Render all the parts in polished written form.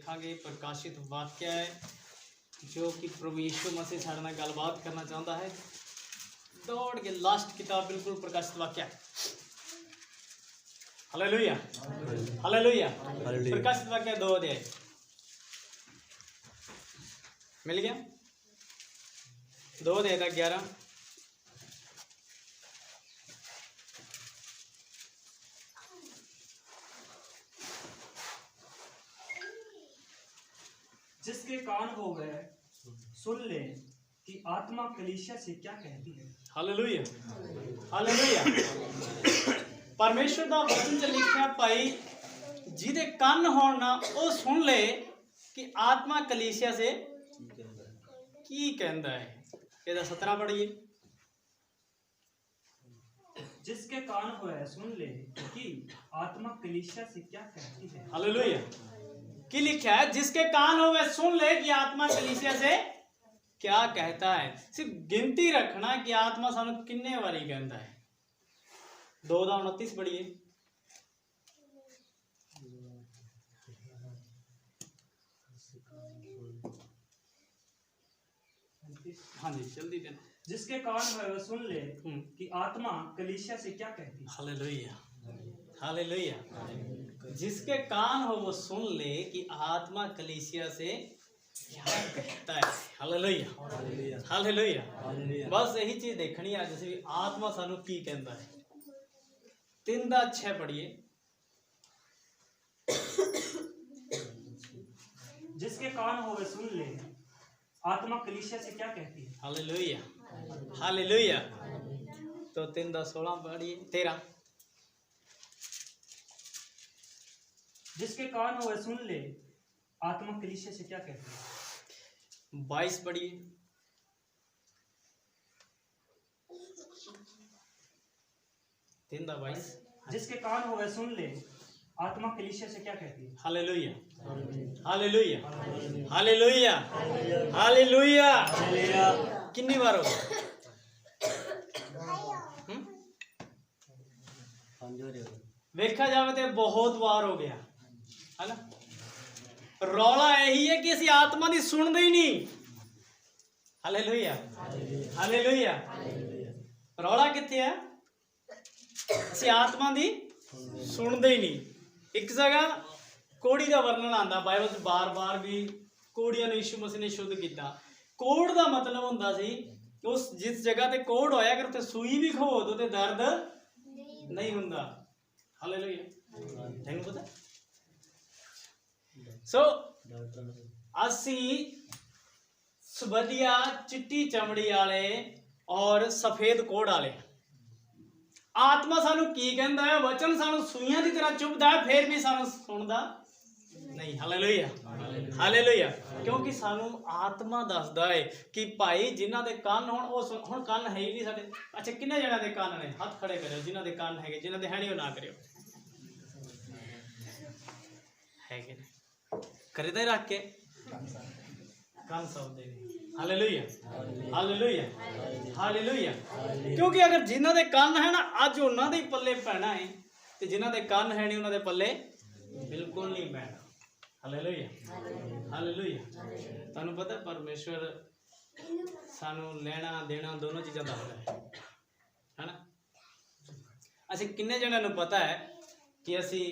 देखांगे प्रकाशित वाक्य है जो कि प्रभु यीशु मसीह सारे नाल गलबात करना चाहता है। दौड़ के लास्ट किताब बिल्कुल प्रकाशित वाक्य। Hallelujah hallelujah. प्रकाशित वाक्य 2 अध्याय मिल गया। 2 अध्याय तक 11। जिसके कान हो वह सुन ले कि आत्मा कलीसिया से क्या कहती है। Hallelujah hallelujah. परमेश्वर का वचन च लिखा भाई जिदे कान होण ना वो सुन ले कि आत्मा कलीसिया से की कहता है। ਇਹਦਾ 17 पढ़िए। जिसके कान हो वह सुन ले कि आत्मा कलीसिया से क्या कहती है। हालेलुया। की लिखा है जिसके कान हो वह सुन ले कि आत्मा कलीसिया से क्या कहता है। सिर्फ गिनती रखना कि आत्मा सानू किन्ने बारी कहता है। 2:29 पढ़िए। हाँ जी जल्दी देना। जिसके कान हो वह सुन ले कि आत्मा कलीसिया से क्या कहती है। Hallelujah hallelujah. जिसके कान हो वो सुन ले कि आत्मा कलीसिया से क्या कहता है। Hallelujah hallelujah. बस यही चीज देखनी है जैसे भी आत्मा सानू की कहता है। 3:6 पढ़िए। जिसके कान हो वह सुन ले आत्मा कलीसिया से क्या कहती है। Hallelujah hallelujah. तो 3:16 पढ़िए। 13। जिसके कान हो वह सुन ले आत्मा कलीसिया से क्या कहती है। 22 पढ़िए। तीन 22। जिसके कान हो वह सुन ले आत्मा कलीसिया से क्या कहती है। Hallelujah hallelujah hallelujah hallelujah. कितनी बार हो देखा जाए तो बहुत बार हो गया है ना। रौला यही है कि असी आत्मा की सुनते ही नहीं। Hallelujah hallelujah. रौला कित्थे है असी आत्मा की सुनते ही नहीं। एक जगह कोड़ी का वर्णन आता बाइबल बार बार भी कोड़ियां यीशु मसीह ने शुद्ध किया। कोड़ का मतलब होंदा सी उस जिस जगह ते कोड़ होया अगर उत्ते सूई भी खो दो ते दर्द नहीं हुंदा। हालेलुया। तैनूं पता सो असी सवदिया चिट्टी चमड़ी वाले और सफेद कोड़ वाले आत्मा सानू की कहंदा है। वचन सानू सूइयां की तरह चुभदा है फिर भी सानू सुनदा नहीं। Hallelujah hallelujah. क्योंकि सानू आत्मा दसदा है कि भाई जिन्हां दे कान हुण कान है ही नहीं साडे। अच्छा किन्ने जणियां दे कान ने हाथ खड़े करो जिन्हां दे कान हैगे। जिन्हां दे है नहीं वो ना करियो हैगे करे दे रख के कान सब दे। Hallelujah hallelujah hallelujah. क्योंकि अगर जिन्हां दे कान है ना अज उन्हां दे पल्ले पैना है ते जिन्हां दे कान है नहीं उन्हां दे पल्ले बिल्कुल नहीं पैना। Hallelujah hallelujah. तुहानूं पता परमेश्वर सानू लेना देना दोनों चीज़ां दसदा है ना। असीं किन्ने जणियां नूं पता है कि असीं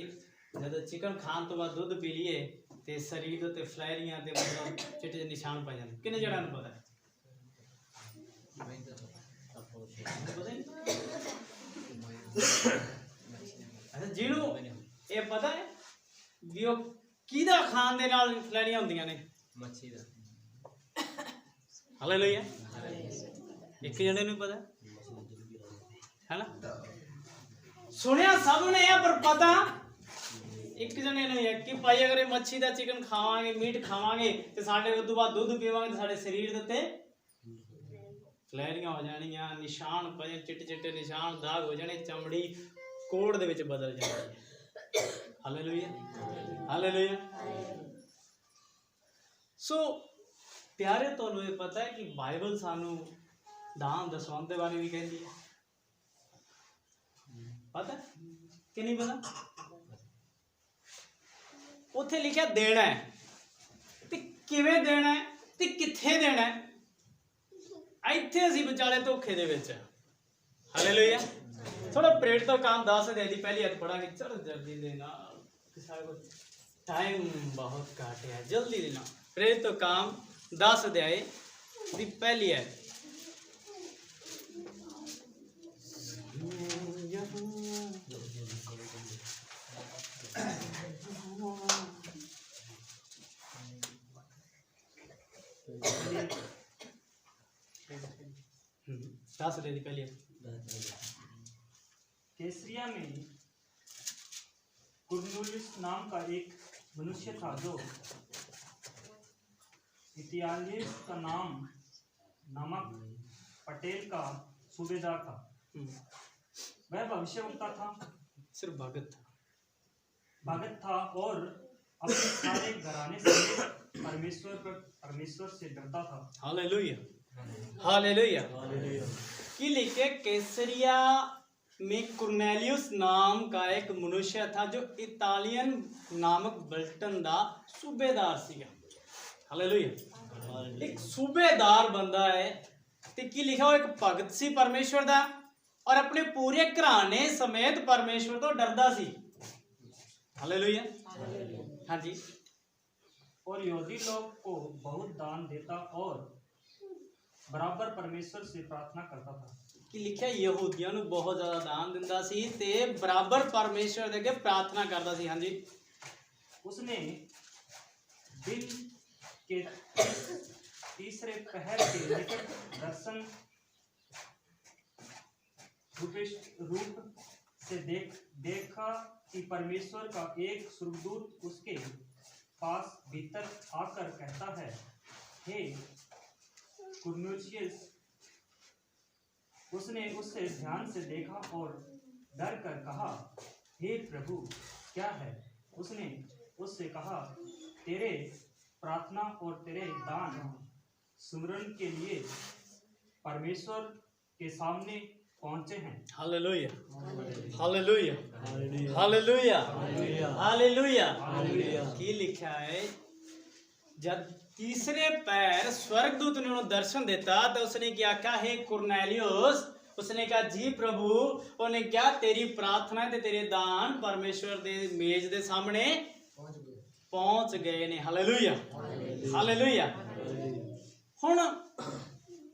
जदों चिकन खाण तो बाद दुध पी लीए ते शरीर उत्ते फलैरियां ते मतलब चिट्टे निशान पै जांदे। किन्ने जणियां नूं पता है। अच्छा जिन्हों ये पता है भी वो किहदा खाण दे नाल फलैरियां हुंदियां ने। मच्छी दा। हालेलुया। एक जने नूं पता है ना। सुनिया सब ने है पर पता एक जने नूं है कि भाई अगर मच्छी दा चिकन खावांगे मीट खावांगे ते साडे उस तो बाद दुध पीवांगे ते साडे शरीर दे उत्ते फलैरियां हो जानियां निशान पे चिट्टे चिट्टे निशान दाग हो जाने चमड़ी कोड़ दे विच बदल जाती है। Hallelujah hallelujah. सो प्यारे तुहानूं ये पता है कि बाइबल सानू दान दसवंत दे बारे भी कहती है। पता कि नहीं पता। उत्थे लिखा देना है ਕਿਵੇਂ ਦੇਣਾ ਹੈ ਤੇ ਕਿੱਥੇ ਦੇਣਾ ਹੈ, ਇੱਥੇ ਅਸੀਂ ਵਿਚਾਲੇ ਧੋਖੇ ਦੇ ਵਿੱਚ। ਹਾਲੇਲੂਇਆ। थोड़ा प्रेरित तो काम 10 अध्याय की पहली आयत पढ़ांगे। चलो जल्दी देना, टाइम बहुत घट है, जल्दी देना। प्रेरित तो काम 10 अध्याय की पहली आयत। दस अध्याय की पहली आयत। कैसरिया में कुरनेलियुस नाम का एक मनुष्य था जो इतियालियस का नामक पटेल का सूबेदार था। वह भविष्यवक्ता था, सिर्फ भगत था और अपने सारे घराने से परमेश्वर से डरता था। Hallelujah, hallelujah. कि लिखे कैसरिया में कुरनेलियुस नाम का एक मनुष्य था जो इतालियन नामक बल्टन दा सूबेदार सीगा। हालेलुया। एक सूबेदार बंदा है ते की लिखा हो, एक भगत सी परमेश्वर दा और अपने पूरे घराने समेत परमेश्वर तो डरदा सी। हालेलुया। हाँ जी। और यहूदी लोग को बहुत दान देता और बराबर परमेश्वर से प्रार्थना करता था। कि लिखा यहूदियों ਨੂੰ बहुत ज़्यादा दान दिंदा सी ते बराबर परमेश्वर दे अगे प्रार्थना करता सी। हाँ जी। उसने दिन के तीसरे पहर के निकट दर्शन रूप से देखा कि परमेश्वर का एक स्वर्गदूत उसके पास भीतर आकर कहता है, हे कुरनेलियुस। उसने उससे ध्यान से देखा और डर कर कहा, हे प्रभु, क्या है? उसने उससे कहा, तेरे प्रार्थना और तेरे दान सुमरन के लिए परमेश्वर के सामने पहुंचे हैं। Hallelujah, hallelujah, hallelujah, hallelujah. की लिखा है, जब तीसरे पैर स्वर्गदूत ने उन्हें दर्शन देता तो उसने क्या कहा, हे कुरनेलियुस। उसने कहा, जी प्रभु। उन्हें क्या, तेरी प्रार्थना ते तेरे दान परमेश्वर दे मेज दे सामने पहुंच गए ने। Hallelujah, hallelujah. हुण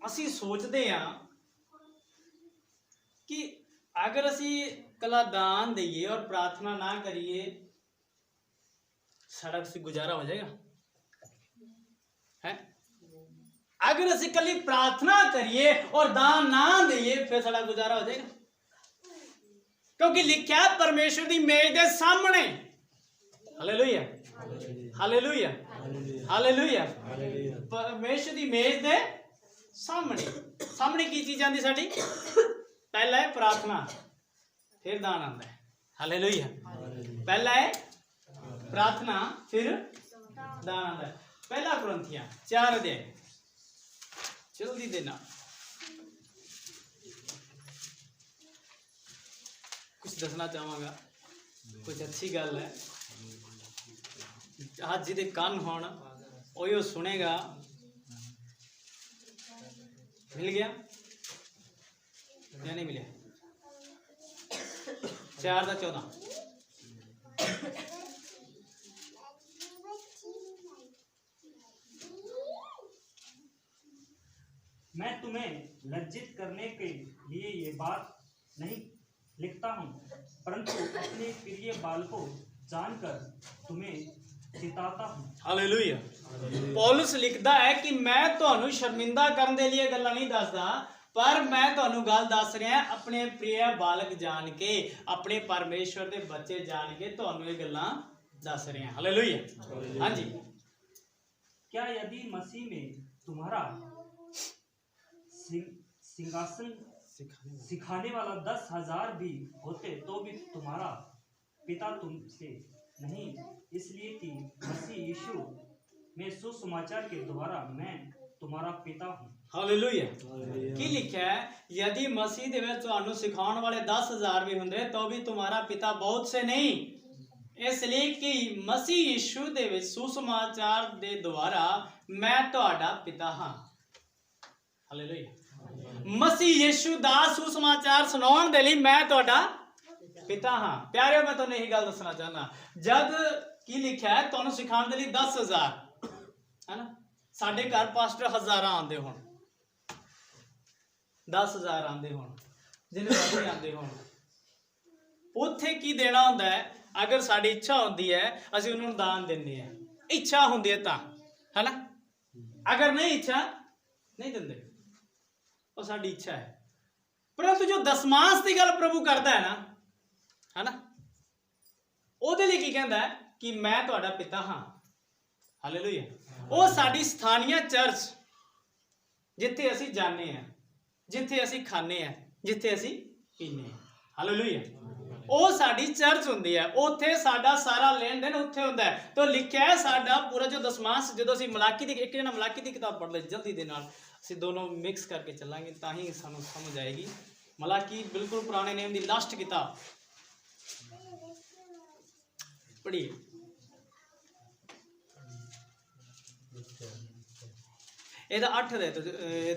असी सोचते हैं कि अगर असी कला दान दईए और प्रार्थना ना करिए, साड़ा से गुजारा हो जाएगा है? अगर असी कली प्रार्थना करिए और दान ना दईए, फिर साड़ा गुजारा हो जाएगा? क्योंकि लिखा है परमेश्वर की मेज के सामने। Hallelujah, hallelujah, hallelujah. परमेश्वर की मेज के सामने। सामने की चीज आती साड़ी? पहला है प्रार्थना, फिर दान आता है। हालेलुया। पहला है प्रार्थना, फिर दान आता है। पहला कुरिन्थियां 4 अध्याय, जल्दी देना। कुछ दसना चाहांगा, कुछ अच्छी गल है। आज जिदे कान होण ओयो सुनेगा। मिल गया या नहीं मिले? 4:14। मैं तुम्हें लज्जित करने के लिए ये बात नहीं लिखता हूँ, परंतु अपने प्रिय बालकों जानकर तुम्हें चिताता हूँ। हालेलुया। पौलुस लिखता है कि मैं ਤੁਹਾਨੂੰ शर्मिंदा करने के लिए गल्लां नहीं दसदा, पर मैं ਤੁਹਾਨੂੰ गल दस रहा अपने प्रिय बालक जान के, अपने परमेश्वर के बच्चे जान के ਤੁਹਾਨੂੰ ये गल्लां दस रहा। हालेलुया। हाँ जी। क्या यदि मसीह में तुम्हारा सिंहासन सिखाने वाला 10,000 भी होते तो भी तुम्हारा पिता तुमसे नहीं, इसलिए कि मसीह यीशु में सुसमाचार के द्वारा मैं तुम्हारा पिता हूँ। हालेलुया। की लिखा है, यदि मसीह दे विच तुहानू सिखाने वाले 10,000 भी होंदे तो भी तुम्हारा पिता बहुत से नहीं, ਇਸ ਲਈ ਕਿ ਮਸੀਹ ਯੀਸ਼ੂ ਦੇ ਵਿੱਚ ਸੁਸਮਾਚਾਰ ਦੇ ਦੁਆਰਾ ਮੈਂ ਤੁਹਾਡਾ ਪਿਤਾ ਹਾਂ। ਹਾਲੇਲੂਇਆ। ਮਸੀਹ ਯੀਸ਼ੂ ਦਾ ਸੁਸਮਾਚਾਰ ਸੁਣਾਉਣ ਦੇ ਲਈ ਮੈਂ ਤੁਹਾਡਾ ਪਿਤਾ ਹਾਂ। ਪਿਆਰਿਓ, ਮੈਂ ਤੁਹਾਨੂੰ ਇਹੀ ਗੱਲ ਦੱਸਣਾ ਚਾਹੁੰਦਾ, ਜਦ ਕੀ ਲਿਖਿਆ ਹੈ ਤੁਹਾਨੂੰ ਸਿਖਾਉਣ ਦੇ ਲਈ 10,000 ਹੈ ਨਾ, ਸਾਡੇ ਘਰ ਪਾਸਟਰ ਹਜ਼ਾਰਾਂ ਆਉਂਦੇ ਹੋਣ, 10,000 ਆਉਂਦੇ ਹੋਣ, ਜਿਹਨੇ ਵੱਧ ਆਉਂਦੇ ਹੋਣ, ਉੱਥੇ ਕੀ ਦੇਣਾ ਹੁੰਦਾ ਹੈ? ਅਗਰ ਸਾਡੀ ਇੱਛਾ ਹੁੰਦੀ ਹੈ ਅਸੀਂ ਉਹਨਾਂ ਨੂੰ ਦਾਨ ਦਿੰਦੇ ਹਾਂ, ਇੱਛਾ ਹੁੰਦੀ ਹੈ ਤਾਂ, ਹੈ ਨਾ। ਅਗਰ ਨਹੀਂ ਇੱਛਾ, ਨਹੀਂ ਦਿੰਦੇ, ਉਹ ਸਾਡੀ ਇੱਛਾ ਹੈ। ਪਰੰਤੂ ਜੋ ਦਸਮਾਂਸ ਦੀ ਗੱਲ ਪ੍ਰਭੂ ਕਰਦਾ ਹੈ ਨਾ, ਹੈ ਨਾ, ਉਹਦੇ ਲਈ ਕੀ ਕਹਿੰਦਾ ਹੈ ਕਿ ਮੈਂ ਤੁਹਾਡਾ ਪਿਤਾ ਹਾਂ। ਹਾਲੇਲੂਇਆ। ਉਹ ਸਾਡੀ ਸਥਾਨੀय ਚਰਚ, ਜਿੱਥੇ ਅਸੀਂ ਜਾਂਦੇ ਹਾਂ, ਜਿੱਥੇ ਅਸੀਂ ਖਾਂਦੇ ਹਾਂ, ਜਿੱਥੇ ਅਸੀਂ ਪੀਂਦੇ ਹਾਂ। ਹਾਲੇਲੂਇਆ। ਉਹ ਸਾਡੀ ਚਰਚ ਹੁੰਦੀ ਹੈ, ਉੱਥੇ ਸਾਡਾ ਸਾਰਾ ਲੈਣ ਦੇਣ ਉੱਥੇ ਹੁੰਦਾ ਹੈ। ਤਾਂ ਲਿਖਿਆ ਹੈ ਸਾਡਾ ਪੂਰਾ ਜੋ ਦਸਮਾਂਸ, ਜਦੋਂ ਅਸੀਂ ਮਲਾਕੀ ਦੀ ਇੱਕ ਜਣਾ ਮਲਾਕੀ ਦੀ ਕਿਤਾਬ ਪੜ੍ਹ ਲੈ ਜਲਦੀ ਦੇ ਨਾਲ, ਅਸੀਂ ਦੋਨੋਂ ਮਿਕਸ ਕਰਕੇ ਚੱਲਾਂਗੇ ਤਾਂ ਹੀ ਸਾਨੂੰ ਸਮਝ ਆਏਗੀ। ਮਲਾਕੀ ਬਿਲਕੁਲ ਪੁਰਾਣੇ ਨੇਮ ਦੀ ਲਾਸਟ ਕਿਤਾਬ ਪੜ੍ਹੀਏ। ਇਹਦਾ 8 ਦੇ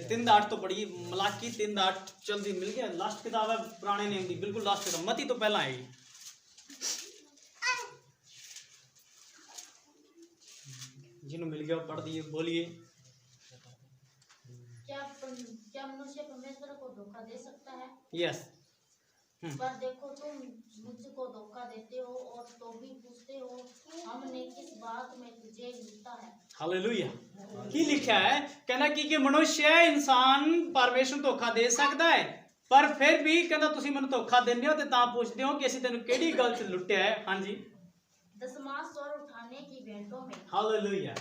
3 ਦਾ 8 ਤੋਂ ਪੜ੍ਹੀਏ। ਮਲਾਕੀ 3 ਦਾ 8 ਜਲਦੀ ਮਿਲ ਗਿਆ। ਲਾਸਟ ਕਿਤਾਬ ਹੈ ਪੁਰਾਣੇ ਨੇਮ ਦੀ, ਬਿਲਕੁਲ ਲਾਸਟ ਕਿਤਾਬ, ਮਤੀ ਤੋਂ ਪਹਿਲਾਂ ਆਏਗੀ। ਜਿਹਨੂੰ ਮਿਲ ਗਿਆ पढ़ दिए, बोलिए। क्या मनुष्य परमेश्वर को धोखा दे सकता है? यस। पर देखो, तुम मुझको धोखा देते हो और तो भी पूछते हो हमने किस बात में तुझे लूटा है। हालेलुया। की लिखा है कहना कि मनुष्य इंसान परमेश्वर धोखा दे सकता है, पर फिर भी कहना तुसी मैनू धोखा देंदे हो ते तां पूछदे हो कि ਅਸੀਂ ਤੈਨੂੰ ਕਿਹੜੀ ਗੱਲ 'ਚ ਲੁੱਟਿਆ ਹੈ। ਹਾਂਜੀ, दसमांस और उठाने की भेंटों में। हालेलुया।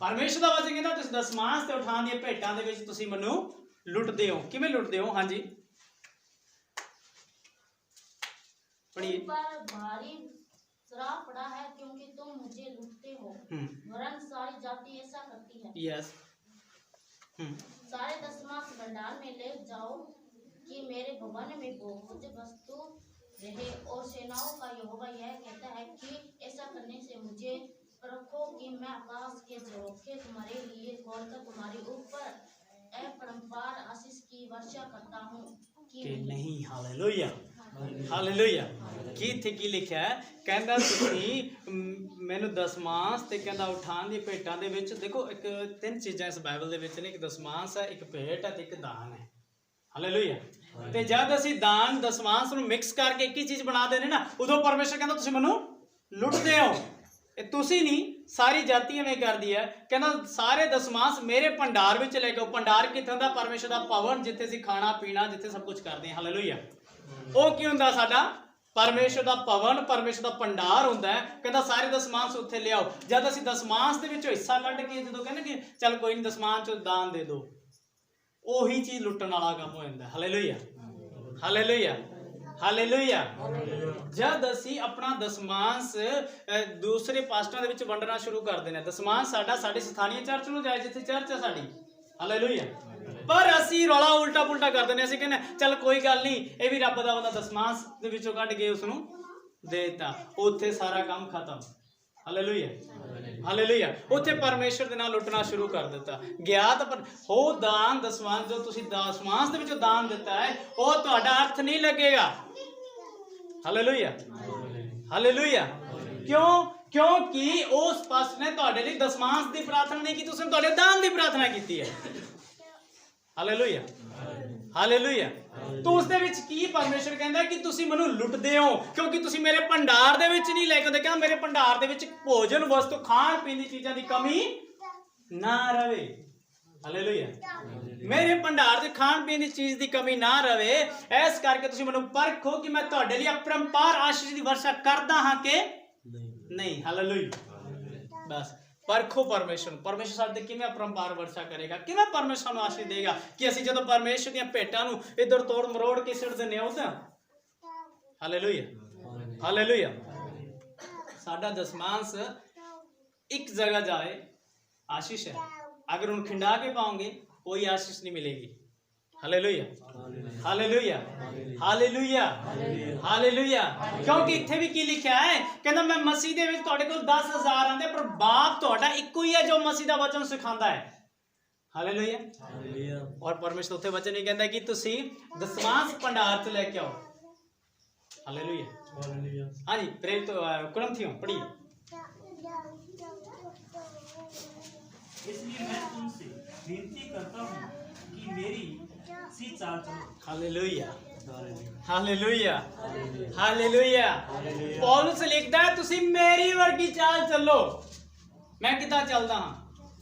परमेश्वर ਦਾ ਵਚਨ ਕਹਿੰਦਾ ਤੁਸੀਂ ਦਸਮਾਂਸ ਤੇ ਉਠਾਉਣ ਦੀਆਂ ਭੇਟਾਂ ਦੇ ਵਿੱਚ ਤੁਸੀਂ ਮੈਨੂੰ ਲੁੱਟਦੇ ਹੋ। ਕਿਵੇਂ ਲੁੱਟਦੇ ਹੋ? ਹਾਂਜੀ पढ़िए। पर भारी श्राप पड़ा है क्योंकि तुम मुझे लूटते हो, वरन सारी जाति ऐसा करती है। यस। सारे दसमांस भंडार में ले जाओ कि मेरे भवन में बहुत वस्तु रहे। और सेनाओं का यहोवा यह कहता है कि ऐसा करने से मुझे परखो कि मैं आकाश के झरोखे तुम्हारे लिए खोलकर तुम्हारे ऊपर अपरंपार आशीष की वर्षा करता हूँ कि नहीं। हालेलुया। हालेलुया। ਕੀ ਇੱਥੇ ਕੀ ਲਿਖਿਆ ਹੈ? ਕਹਿੰਦਾ ਤੁਸੀਂ ਮੈਨੂੰ ਦਸਮਾਂਸ ਤੇ ਕਹਿੰਦਾ ਉਠਾਉਣ ਦੀ ਭੇਟਾਂ ਦੇ ਵਿੱਚ, ਦੇਖੋ ਇੱਕ 3 ਚੀਜ਼ਾਂ ਇਸ ਬਾਈਬਲ ਦੇ ਵਿੱਚ ਨੇ, ਇੱਕ ਦਸਮਾਂਸ ਹੈ, ਇੱਕ ਭੇਟ ਹੈ ਤੇ ਇੱਕ ਦਾਨ ਹੈ। ਹਾਲੇਲੂਇਆ। ਤੇ ਜਦ ਅਸੀਂ ਦਾਨ ਦਸਮਾਂਸ ਨੂੰ ਮਿਕਸ ਕਰਕੇ ਇੱਕ ਹੀ ਚੀਜ਼ ਬਣਾ ਦੇਨੇ ਨਾ, ਉਦੋਂ ਪਰਮੇਸ਼ਰ ਕਹਿੰਦਾ ਤੁਸੀਂ ਮੈਨੂੰ ਲੁੱਟਦੇ ਹੋ। ਇਹ ਤੁਸੀਂ ਨਹੀਂ, ਸਾਰੀ ਜਾਤੀ ਐਵੇਂ ਕਰਦੀ ਹੈ। ਕਹਿੰਦਾ ਸਾਰੇ ਦਸਮਾਂਸ ਮੇਰੇ ਭੰਡਾਰ ਵਿੱਚ ਲੈ ਕੇ ਆਓ। ਭੰਡਾਰ ਕਿੱਥੇ ਹੁੰਦਾ? ਪਰਮੇਸ਼ਰ ਦਾ ਭਵਨ, ਜਿੱਥੇ ਅਸੀਂ ਖਾਣਾ ਪੀਣਾ, ਜਿੱਥੇ ਸਭ ਕੁਝ ਕਰਦੇ ਹਾਂ। ਹਾਲੇਲੂਇਆ। ਉਹ ਕੀ ਹੁੰਦਾ? ਸਾਡਾ ਪਰਮੇਸ਼ਰ ਦਾ ਭਵਨ, ਪਰਮੇਸ਼ਰ ਦਾ ਭੰਡਾਰ ਹੁੰਦਾ ਹੈ। ਕਹਿੰਦਾ ਸਾਰੇ ਦਸਮਾਂਸ ਉੱਥੇ ਲਿਆਓ। ਜਦ ਅਸੀਂ ਦਸਮਾਂਸ ਦੇ ਵਿੱਚੋਂ ਹਿੱਸਾ ਕੱਢ ਕੇ ਜਦੋਂ ਕਹਿੰਦੇ ਕਿ ਚੱਲ ਕੋਈ ਨਹੀਂ ਦਸਮਾਂਸ ਚੋਂ ਦਾਨ ਦੇ ਦਿਓ, ਉਹੀ ਚੀਜ਼ ਲੁੱਟਣ ਵਾਲਾ ਕੰਮ ਹੋ ਜਾਂਦਾ। ਹਾਲੇਲੂਇਆ। ਹਾਲੇਲੂਇਆ। ਹਾਲੇਲੂਇਆ। ਜਦ ਅਸੀਂ ਆਪਣਾ ਦਸਮਾਂਸ ਦੂਸਰੇ ਪਾਸਟਰਾਂ ਦੇ ਵਿੱਚ ਵੰਡਣਾ ਸ਼ੁਰੂ ਕਰ ਦਿੰਦੇ ਹਾਂ, ਦਸਮਾਂਸ ਸਾਡਾ ਸਾਡੀ ਸਥਾਨੀ ਚਰਚ ਨੂੰ ਜਾਏ, ਜਿੱਥੇ ਚਰਚ ਹੈ ਸਾਡੀ। ਹਾਲੇਲੂਇਆ। ਪਰ ਅਸੀਂ ਰੌਲਾ ਉਲਟਾ ਪੁਲਟਾ ਕਰ ਦਿੰਦੇ। ਅਸੀਂ ਕਹਿੰਦੇ ਚੱਲ ਕੋਈ ਗੱਲ ਨਹੀਂ, ਇਹ ਵੀ ਰੱਬ ਦਾ ਬੰਦਾ, ਦਸਮਾਂਸ ਦੇ ਵਿੱਚੋਂ ਕੱਢ ਕੇ ਉਸ ਨੂੰ ਦੇ ਦਿੱਤਾ, ਉੱਥੇ ਸਾਰਾ ਕੰਮ ਖਤਮ। ਹਾਲੇਲੂਇਆ। ਹਾਲੇਲੂਇਆ। ਉੱਥੇ ਪਰਮੇਸ਼ਰ ਦੇ ਨਾਲ ਲੁੱਟਣਾ ਸ਼ੁਰੂ ਕਰ ਦਿੱਤਾ। ਗਿਆਤ ਪਰ ਹੋ ਦਾਨ ਦਸਮਾਂਸ, ਜੋ ਤੁਸੀਂ ਦਸਮਾਂਸ ਦੇ ਵਿੱਚੋਂ ਦਾਨ ਦਿੱਤਾ ਹੈ, ਉਹ ਤੁਹਾਡਾ ਅਰਥ ਨਹੀਂ ਲੱਗੇਗਾ। ਹਾਲੇਲੂਇਆ। ਹਾਲੇਲੂਇਆ। ਕਿਉਂ? ਕਿਉਂਕਿ ਉਸ ਪਾਸਟਰ ਨੇ ਤੁਹਾਡੇ ਲਈ ਦਸਮਾਂਸ ਦੀ ਪ੍ਰਾਰਥਨਾ ਨਹੀਂ ਕੀਤੀ, ਉਸਨੇ ਤੁਹਾਡੇ ਦਾਨ ਦੀ ਪ੍ਰਾਰਥਨਾ ਕੀਤੀ ਹੈ। ਹਾਲੇਲੂਇਆ। ਹਾਲੇਲੂਇਆ। तो उसਦੇ ਵਿੱਚ ਕੀ ਪਰਮੇਸ਼ਰ ਕਹਿੰਦਾ ਕਿ ਤੁਸੀਂ ਮੈਨੂੰ ਲੁੱਟਦੇ ਹੋ ਕਿਉਂਕਿ ਤੁਸੀਂ ਮੇਰੇ ਭੰਡਾਰ ਦੇ ਵਿੱਚ ਨਹੀਂ ਲੈ ਕੇ ਆਉਂਦੇ। ਕਹਿੰਦਾ ਮੇਰੇ ਭੰਡਾਰ ਦੇ ਵਿੱਚ ਭੋਜਨ ਵਸਤੂ ਖਾਣ ਪੀਣ ਦੀ ਚੀਜ਼ਾਂ ਦੀ ਕਮੀ ਨਾ ਰਵੇ। ਹਾਲੇਲੂਇਆ। ਮੇਰੇ ਭੰਡਾਰ ਦੇ ਖਾਣ ਪੀਣ ਦੀ ਚੀਜ਼ ਦੀ ਕਮੀ ਨਾ ਰਵੇ, ਇਸ ਕਰਕੇ ਤੁਸੀਂ ਮੈਨੂੰ ਪਰਖੋ ਕਿ ਮੈਂ ਤੁਹਾਡੇ ਲਈ ਅਪਰੰਪਾਰ ਆਸ਼ੀਸ਼ ਦੀ ਵਰਸ਼ਾ ਕਰਦਾ ਹਾਂ ਕਿ ਨਹੀਂ। ਹਾਲੇਲੂਇਆ। ਬਸ परखो परमेश्वर। परमेश्वर साडे किवें अपरंपार वर्षा करेगा, किवें परमेश्वर नूं आशीष देगा कि असीं जदों परमेश्वर दीआं भेटां नूं इधर तोड़ मरोड़ के सिट दिंदे हां उदां। हालेलुया। हालेलुया। साडा दसमांस एक जगह जाए आशीष है, अगर उन खिंडा के पाओगे कोई आशीष नहीं मिलेगी। Hallelujah, hallelujah, hallelujah, hallelujah. ਕਿਉਂਕਿ ਇੱਥੇ ਵੀ ਕੀ ਲਿਖਿਆ ਹੈ, ਕਹਿੰਦਾ ਮੈਂ ਮਸੀਹ ਦੇ ਵਿੱਚ ਤੁਹਾਡੇ ਕੋਲ 10,000 ਆਂਦੇ, ਪਰ ਬਾਪ ਤੁਹਾਡਾ ਇੱਕੋ ਹੀ ਹੈ ਜੋ ਮਸੀਹ ਦਾ ਵਚਨ ਸਿਖਾਉਂਦਾ ਹੈ। ਹਾਲੇਲੂਇਆ। ਔਰ ਪਰਮੇਸ਼ਰ ਉੱਥੇ ਵਚਨ ਹੀ ਕਹਿੰਦਾ ਕਿ ਤੁਸੀਂ ਦਸਮਾਂਸ ਭੰਡਾਰ ਚ ਲੈ ਕੇ ਆਓ। ਹਾਲੇਲੂਇਆ। ਹਾਂਜੀ, प्रेरित कुरिन्थियों पढ़िए। इसलिए मैं तुमसे विनती करता हूँ कि मेरी सी चाल चलो। Hallelujah, hallelujah, hallelujah. पौलुस लिखता है तुसी मेरी वर्गी चाल चलो। मैं किदा चलदा हां,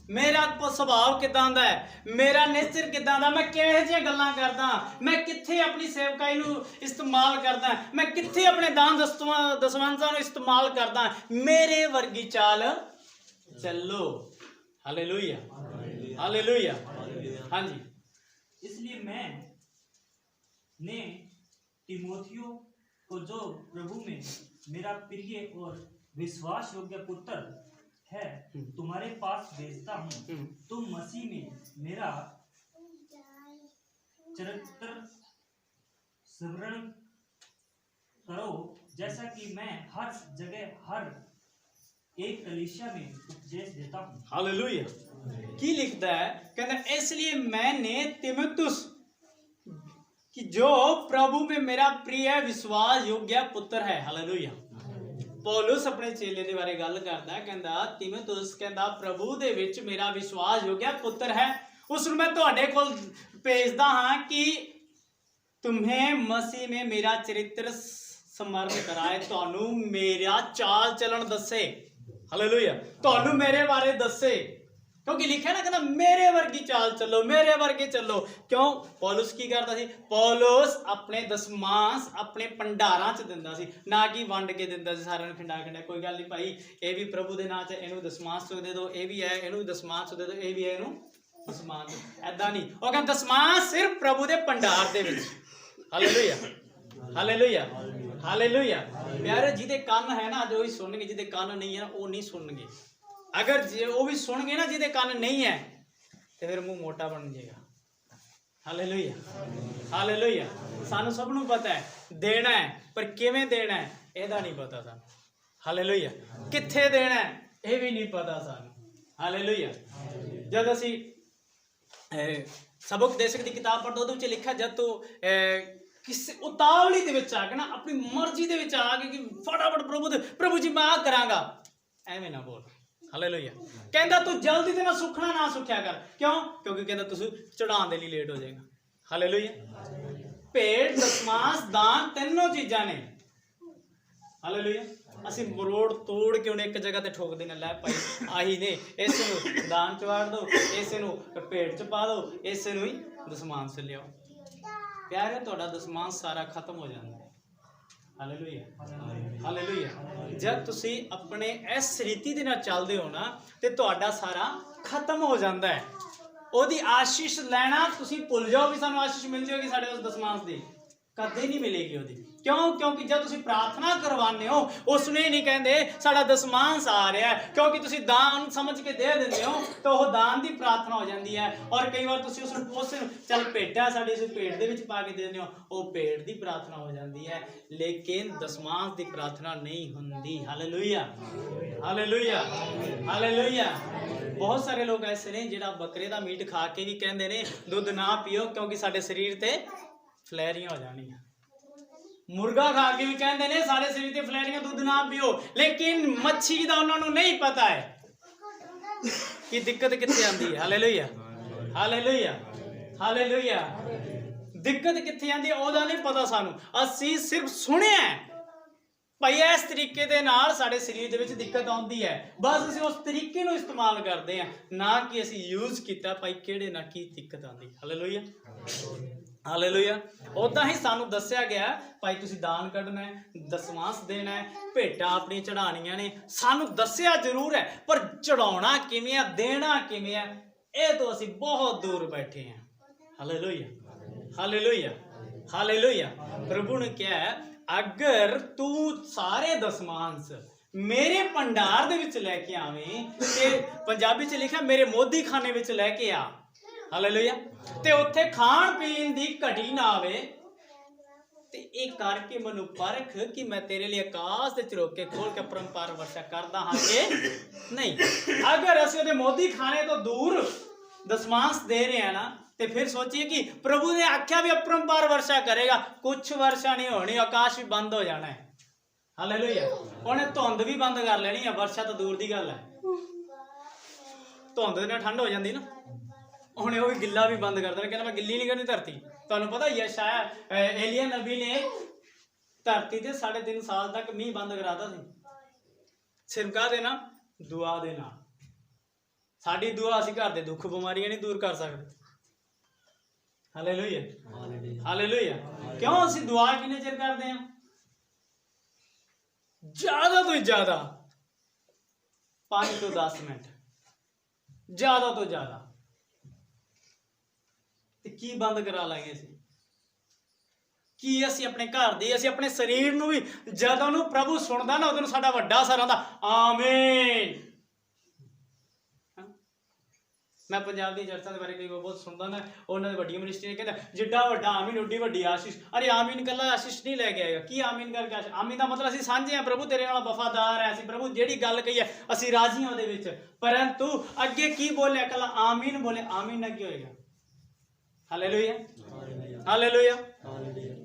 मेरा सुभाव किदां दा है, मेरा नेचर किदां दा, मैं किहो जिहियां गल्लां करदा, मैं कित्थे अपनी सेवकाई नूं इस्तेमाल करदा, मैं कित्थे अपने दान दसवंसां नूं इस्तेमाल करदा, मेरे वर्गी चाल चलो। Hallelujah, hallelujah. हाँ जी। इसलिए मैं ने तिमोथियो को जो प्रभु में मेरा प्रिय और विश्वास योग्य पुत्र है तुम्हारे पास भेजता हूँ। तुम मसीह में मेरा चरित्र स्मरण करो, जैसा कि मैं हर जगह हर एक कलीसिया में उपदेश देता हूँ। हालेलुया। की लिखता है, कहता इसलिए मैंने तिमुथियुस कि जो प्रभु में मेरा प्रिय विश्वास योग्य पुत्र है। हालेलुया। पौलुस अपने चेले दे बारे गल करदा, कहंदा तिमुथियुस कहंदा प्रभु दे विच मेरा विश्वास योग्य पुत्र है, उस मैं तुहाडे कोल भेजदा हां कि तुम्हें मसीह में मेरा चरित्र स्मरण कराए, तुहानू मेरा चाल चलन दसे। हालेलुया। तुहानू मेरे बारे दसे, क्योंकि लिखा ना कहना मेरे वर्गी चाल चलो, मेरे वर्गे चलो। क्यों? पौलुस की करता सी? पौलुस अपने दसमांस अपने भंडारां च दिंदा सी, ना कि वंड के दिंदा सी सारिਆਂ ਨੂੰ खिंडा खिंडा। कोई गल नहीं भाई, ये भी प्रभु दे नाम च इहनू दसमांस चो दे दो, ये भी है इहनू दसमांस चो दे दो, ये भी है इहनू दसमांस। ऐदा नहीं, ਉਹ ਕਹਿੰਦਾ दसमांस सिर्फ प्रभु दे भंडार दे विच। Hallelujah, hallelujah, hallelujah. प्यारे जिहदे कान है ना जो ही सुनगे, जिहदे कान नहीं है ना वो नहीं सुनगे। अगर वो भी सुन गए ना जिहदे कान नहीं है तो फिर मुंह मोटा बन जाएगा। Hallelujah, hallelujah. सानू सब नू पता है देना है, पर किवें देना है ਇਹਦਾ नहीं पता सानू। हालेलुया। कित्थे देना है ये भी नहीं पता सानू। हालेलुया। जब असी सबक देशक दी किताब पढ़दे ਉਹਦੇ ਵਿੱਚ ਲਿਖਿਆ जब तो किसी उतावली दे विच आ के ना अपनी मर्जी दे विच आ के कि फटाफट प्रभु जी मैं आ करांगा, ਐਵੇਂ ना बोल। हालेलुया। कहता तू जल्दी ते ना सुखना ना सुखिया कर। क्यों? क्योंकि कहता तू चढ़ाने के लिए लेट हो जाएगा। हालेलुया। भेंट, दसमांस, दान तीनों चीज़ां ने। हालेलुया। असीं मरोड़ तोड़ के उन्हें एक जगह ते ठोक देना, लै भाई आही ने इस नूं दान च वाड़ दो, इस नूं भेंट च पा दो, इस नूं ही दसमांस लियाओ। प्यारे तुहाडा दसमांस सारा खत्म हो जाता है। Hallelujah, hallelujah. जब तुसी अपने इस रीति दे नाल चलदे हो ना ते तुहाडा सारा खत्म हो जाता है। ओदी आशीष लैना तुसी भुल जाओ भी सानू आशीष मिल जाएगी साडे उस दसमांस दी, कदे नहीं मिलेगी ओदी। क्यों? क्योंकि जब तुसी प्रार्थना करवाने हो उसने नहीं कहते साडा दसमांस आ रहा है, क्योंकि तुसी दान समझ के दे देंदे हो तो वो दान दी प्रार्थना हो जाती है। और कई बार तुसी उस चल भेटा साडे उस भेट दे विच पा के दे देंदे हो, वो भेट दी प्रार्थना हो जाती है, लेकिन दसमांस दी प्रार्थना नहीं हुंदी। Hallelujah, hallelujah, hallelujah. बहुत सारे लोग ऐसे ने जिहड़ा बकरे दा मीट खा के भी कहंदे ने दुध ना पियो क्योंकि साडे शरीर ते फलैरियां हो जाणियां। मुर्गा खा के भी कहते ने सारे शरीर ते फलैरियां, दूध ना पियो। लेकिन मच्छी का उन्होंने नहीं पता है कि दिक्कत कित्थे आंदी है। Hallelujah, hallelujah, hallelujah. दिक्कत कित्थे आंदी है ओदा नहीं पता सानू। असी सिर्फ सुनिया भाई इस तरीके दे नाल साडे शरीर दे विच दिक्कत आउंदी है, बस असी उस तरीके नूं इस्तेमाल करते हैं, ना कि असी यूज कीता भाई किहड़े ना की दिक्कत आंदी। Hallelujah, hallelujah. उदा ही सानू दस्या गया भाई तुसी दान कढना है, दसमांस देना है, भेटां अपनी चढ़ाणियां ने। सानू दस्या जरूर है पर चढ़ाउणा किवें है, देना किवें है, ये तो असी बहुत दूर बैठे हैं। Hallelujah, hallelujah, hallelujah. प्रभु ने क्या है, अगर तू सारे दसमांस मेरे भंडार दे विच लैके आवें, ते पंजाबी च लिखा मेरे मोदी खाने विच लैके आ। ਹਾਲੇਲੂਇਆ। ਤੇ ਉੱਥੇ ਖਾਣ ਪੀਣ ਦੀ ਘਟੀ ਨਾ ਆਵੇ, ਤੇ ਇਹ ਕਰਕੇ ਮੈਨੂੰ ਪਰਖ ਕਿ ਮੈਂ ਤੇਰੇ ਲਈ ਆਕਾਸ਼ ਦੇ ਝਰੋਕੇ ਖੋਲ ਕੇ ਪਰੰਪਾਰ ਵਰਸ਼ਾ ਕਰਦਾ ਹਾਂ ਕਿ ਨਹੀਂ। ਅਗਰ ਅਸੀਂ ਉਹਦੇ ਮੋਦੀ ਖਾਣੇ ਤੋਂ ਦੂਰ ਦਸਮਾਂਸ ਦੇ ਰਹੇ ਹਾਂ ਨਾ, ਤੇ ਫਿਰ ਸੋਚੀਏ ਕਿ ਪ੍ਰਭੂ ਨੇ ਆਖਿਆ ਵੀ ਅਪਰੰਪਾਰ ਵਰਸ਼ਾ ਕਰੇਗਾ, ਕੁਛ ਵਰਸ਼ਾ ਨਹੀਂ ਹੋਣੀ, ਆਕਾਸ਼ ਵੀ ਬੰਦ ਹੋ ਜਾਣਾ ਹੈ। ਹਾਲੇਲੂਇਆ। ਉਹਨੇ ਧੁੰਦ ਵੀ ਬੰਦ ਕਰ ਲੈਣੀ ਹੈ, ਵਰਸ਼ਾ ਤਾਂ ਦੂਰ ਦੀ ਗੱਲ ਹੈ। ਧੁੰਦ ਦੇ ਨਾਲ ਠੰਡ ਹੋ ਜਾਂਦੀ ਨਾ, ਉਹਨੇ ਉਹ ਵੀ ਗਿੱਲਾ ਵੀ ਬੰਦ ਕਰ ਦੇਣਾ, ਕਹਿੰਦਾ ਮੈਂ ਗਿੱਲੀ ਨਹੀਂ ਕਰਨੀ ਧਰਤੀ। ਤੁਹਾਨੂੰ ਪਤਾ ਹੀ ਹੈ, ਸ਼ਾਇਦ ਏਲੀਆ ਨਬੀ ਨੇ ਧਰਤੀ ਤੇ 3.5 ਸਾਲ ਤੱਕ ਮੀਂਹ ਬੰਦ ਕਰਾਤਾ ਸੀ। ਸਿਰਫ ਕਾਹਦੇ ਨਾਲ? ਦੁਆ ਦੇ ਨਾਲ। ਸਾਡੀ ਦੁਆ ਅਸੀਂ ਘਰ ਦੇ ਦੁੱਖ ਬਿਮਾਰੀਆਂ ਨਹੀਂ ਦੂਰ ਕਰ ਸਕਦੇ। Hallelujah, hallelujah. ਕਿਉਂ ਅਸੀਂ ਦੁਆ ਕਿੰਨੇ ਚਿਰ ਕਰਦੇ ਹਾਂ? ਜ਼ਿਆਦਾ ਤੋਂ ਜ਼ਿਆਦਾ 5 ਤੋਂ 10 ਮਿੰਟ, ਜ਼ਿਆਦਾ ਤੋਂ ਜ਼ਿਆਦਾ। ਤੇ ਕੀ ਬੰਦ ਕਰਾ ਲਾਂਗੇ ਅਸੀਂ? ਕੀ ਅਸੀਂ ਆਪਣੇ ਘਰ ਦੀ, ਅਸੀਂ ਆਪਣੇ ਸਰੀਰ ਨੂੰ ਵੀ ਜਦੋਂ ਨੂੰ ਪ੍ਰਭੂ ਸੁਣਦਾ ਨਾ, ਉਦੋਂ ਸਾਡਾ ਵੱਡਾ ਅਸਰ ਆਉਂਦਾ। ਆਮੀਨ। ਮੈਂ ਪੰਜਾਬ ਦੀ ਚਰਚਾਂ ਦੇ ਬਾਰੇ ਕਈ ਵਾਰ ਬਹੁਤ ਸੁਣਦਾ ਨਾ, ਉਹਨਾਂ ਦੇ ਵੱਡੀਆਂ ਮਿਨਿਸਟਰੀ ਨੇ ਕਹਿੰਦਾ ਜਿੱਡਾ ਵੱਡਾ ਆਮੀਨ ਉੱਡੀ ਵੱਡੀ ਆਸ਼ੀਸ਼। ਅਰੇ ਆਮੀਨ ਇਕੱਲਾ ਆਸ਼ੀਸ਼ ਨਹੀਂ ਲੈ ਕੇ ਆਏਗਾ। ਕੀ ਆਮੀਨ ਕਰਕੇ ਆਸ਼ੀਸ਼? ਆਮੀਨ ਦਾ ਮਤਲਬ ਅਸੀਂ ਸਾਂਝੇ ਹਾਂ, ਪ੍ਰਭੂ ਤੇਰੇ ਨਾਲ ਵਫਾਦਾਰ ਹੈ, ਅਸੀਂ ਪ੍ਰਭੂ ਜਿਹੜੀ ਗੱਲ ਕਹੀ ਹੈ ਅਸੀਂ ਰਾਜ਼ੀ ਹਾਂ ਉਹਦੇ ਵਿੱਚ। ਪਰੰਤੂ ਅੱਗੇ ਕੀ ਬੋਲਿਆ? ਇਕੱਲਾ ਆਮੀਨ ਬੋਲੇ। ਆਮੀਨ ਨਾਲ ਕੀ ਹੋਏਗਾ? Hallelujah, hallelujah.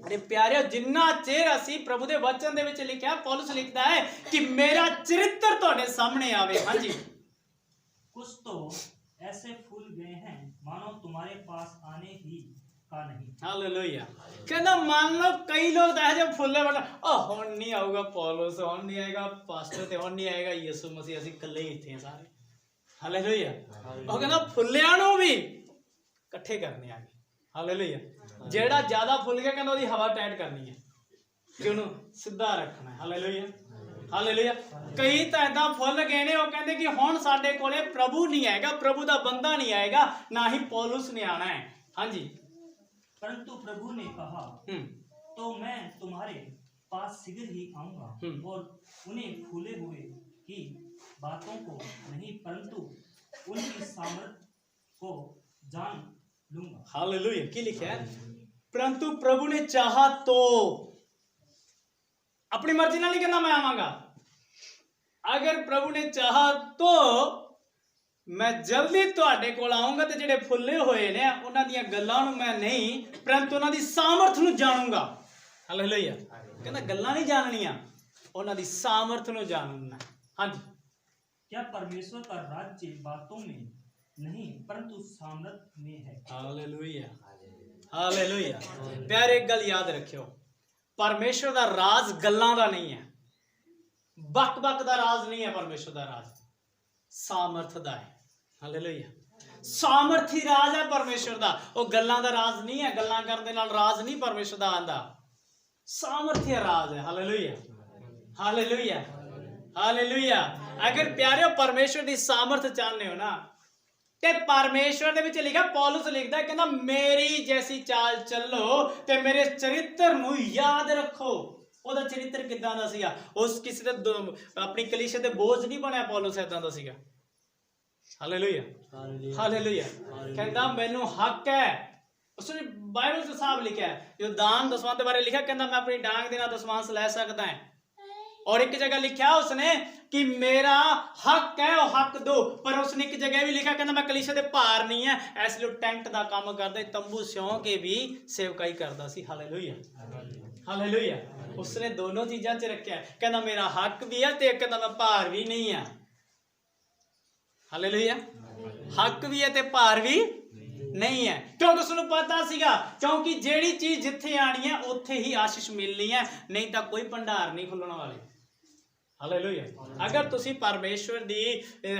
ਅਰੇ ਪਿਆਰਿਓ, ਜਿੰਨਾ ਚਿਰ ਅਸੀਂ ਪ੍ਰਭੂ ਦੇ ਵਚਨ ਦੇ ਵਿੱਚ ਲਿਖਿਆ, ਪੌਲੁਸ ਲਿਖਦਾ ਹੈ ਕਿ ਮੇਰਾ ਚਰਿੱਤਰ ਤੁਹਾਡੇ ਸਾਹਮਣੇ ਆਵੇ। ਹਾਂਜੀ, कुछ तो ऐसे फूल गए हैं मानो तुम्हारे पास आने ही का नहीं। ਹਾਲੇਲੂਇਆ। ਕਹਿੰਦਾ ਮੰਨ ਲਓ ਕਈ ਲੋਕ ਤਾਂ ਇਹ ਜਿਹੇ ਫੁੱਲੇ ਬਣ, ਹੁਣ ਨਹੀਂ ਆਊਗਾ ਪੌਲੁਸ, ਹੁਣ ਨਹੀਂ ਆਏਗਾ ਪਾਸਟਰ, ਤੇ ਹੁਣ ਨਹੀਂ ਆਏਗਾ ਯਿਸੂ ਮਸੀਹ, ਅਸੀਂ ਇਕੱਲੇ ਹੀ ਇੱਥੇ ਆ ਸਾਰੇ। ਹਾਲੇਲੂਇਆ। ਉਹ ਕਹਿੰਦਾ ਫੁੱਲਿਆਂ ਨੂੰ ਵੀ ਇਕੱਠੇ ਕਰਨੇ ਆ ਗਏ। ਹਾਲੇਲੂਇਆ। ਜਿਹੜਾ ਜ਼ਿਆਦਾ ਫੁੱਲ ਗਿਆ, ਕਹਿੰਦਾ ਉਹਦੀ ਹਵਾ ਟਾਈਟ ਕਰਨੀ ਹੈ, ਕਿ ਉਹਨੂੰ ਸਿੱਧਾ ਰੱਖਣਾ ਹੈ। Hallelujah, hallelujah. ਕਈ ਤਾਂ ਏਦਾਂ ਫੁੱਲ ਗਏ ਨੇ, ਉਹ ਕਹਿੰਦੇ ਕਿ ਹੁਣ ਸਾਡੇ ਕੋਲੇ ਪ੍ਰਭੂ ਨਹੀਂ ਆਏਗਾ, ਪ੍ਰਭੂ ਦਾ ਬੰਦਾ ਨਹੀਂ ਆਏਗਾ, ਨਾ ਹੀ ਪੌਲੁਸ ਨੇ ਆਣਾ ਹੈ। ਹਾਂਜੀ। परंतु प्रभु ने कहा तो मैं तुम्हारे पास शीघ्र ही आऊंगा और उन्हें फूले हुए की बातों को नहीं परंतु उनकी सामर्थ को जान लूंगा। हालेलुया। की लिखा है? परंतु प्रभु ने चाहा तो, अपनी मर्जी नाल नहीं कहना मैं आवांगा। अगर प्रभु ने चाहा तो मैं जल्दी तुहाडे कोल आऊंगा, ते जेडे फुल्ले होए ने उन्हां दीयां गल्लां नूं मैं नहीं परंतु उन्हां दी सामर्थ नूं जाणूंगा। हालेलुया। कहंदा गल्लां नहीं जाननियां, उन्हां दी सामर्थ नूं जानना। हां जी। क्या परमेश्वर का राज्य बातों में नहीं परंतु सामर्थ में है। Hallelujah, hallelujah. प्यारे, एक गल याद रखियो, परमेश्वर दा राज गल्लां दा नहीं है, बक बक दा राज नहीं है। परमेश्वर दा राज सामर्थ दा है। हालेलुया। सामर्थी राज है परमेश्वर दा, वो गल्लां दा राज नहीं है। गल्लां करन दे नाल राज नहीं परमेश्वर दा आंदा, सामर्थी राज है। Hallelujah, hallelujah, hallelujah. अगर प्यारे परमेश्वर दी सामर्थ चाहते हो ना, ते परमेश्वर दे विच लिखा, पौलुस लिखदा, कहंदा मेरी जैसी चाल चलो ते मेरे चरित्र नूं याद रखो। ਉਹਦਾ ਚਰਿੱਤਰ ਕਿੱਦਾਂ ਦਾ ਸੀਗਾ? ਉਸ ਕਿਸੇ ਦੇ ਆਪਣੀ ਕਲੀਸਿਆ ਤੇ ਬੋਝ ਨਹੀਂ ਬਣਿਆ। ਪੌਲੁਸ ਏਦਾਂ ਦਾ ਸੀਗਾ। Hallelujah, hallelujah. ਕਹਿੰਦਾ ਮੈਨੂੰ ਹੱਕ ਹੈ। ਉਸਨੇ ਬਾਈਬਲ 'ਚ ਸਾਫ਼ ਲਿਖਿਆ ਹੈ, ਜੋ ਦਾਨ ਦਸਵੰਧ ਦੇ ਬਾਰੇ ਲਿਖਿਆ, ਕਹਿੰਦਾ ਮੈਂ ਆਪਣੀ ਡਾਂਗ ਦੇ ਨਾਲ ਦਸਵੰਧ ਲੈ ਸਕਦਾ ਹਾਂ। और एक जगह लिखा उसने कि मेरा हक है, वो हक दो। पर उसने एक जगह भी लिखा, कहना मैं कलीसिया दे भार नहीं है, इसलिए टेंट दा काम करदा, तंबू सिउं के भी सेवकाई करदा सी। Hallelujah, hallelujah. उसने दोनों चीज़ां च रखा है, कहना मेरा हक भी है ते कहना मैं भार भी नहीं है। हालेलुया। हक भी है ते भार भी नहीं है, क्योंकि उसनूं पता सीगा, क्योंकि जेड़ी चीज़ जिथे आनी है उत्थे ही आशीष मिलनी है, नहीं तो कोई भंडार नहीं खुलण वाले। हालेलुया। अगर तुसी परमेश्वर दी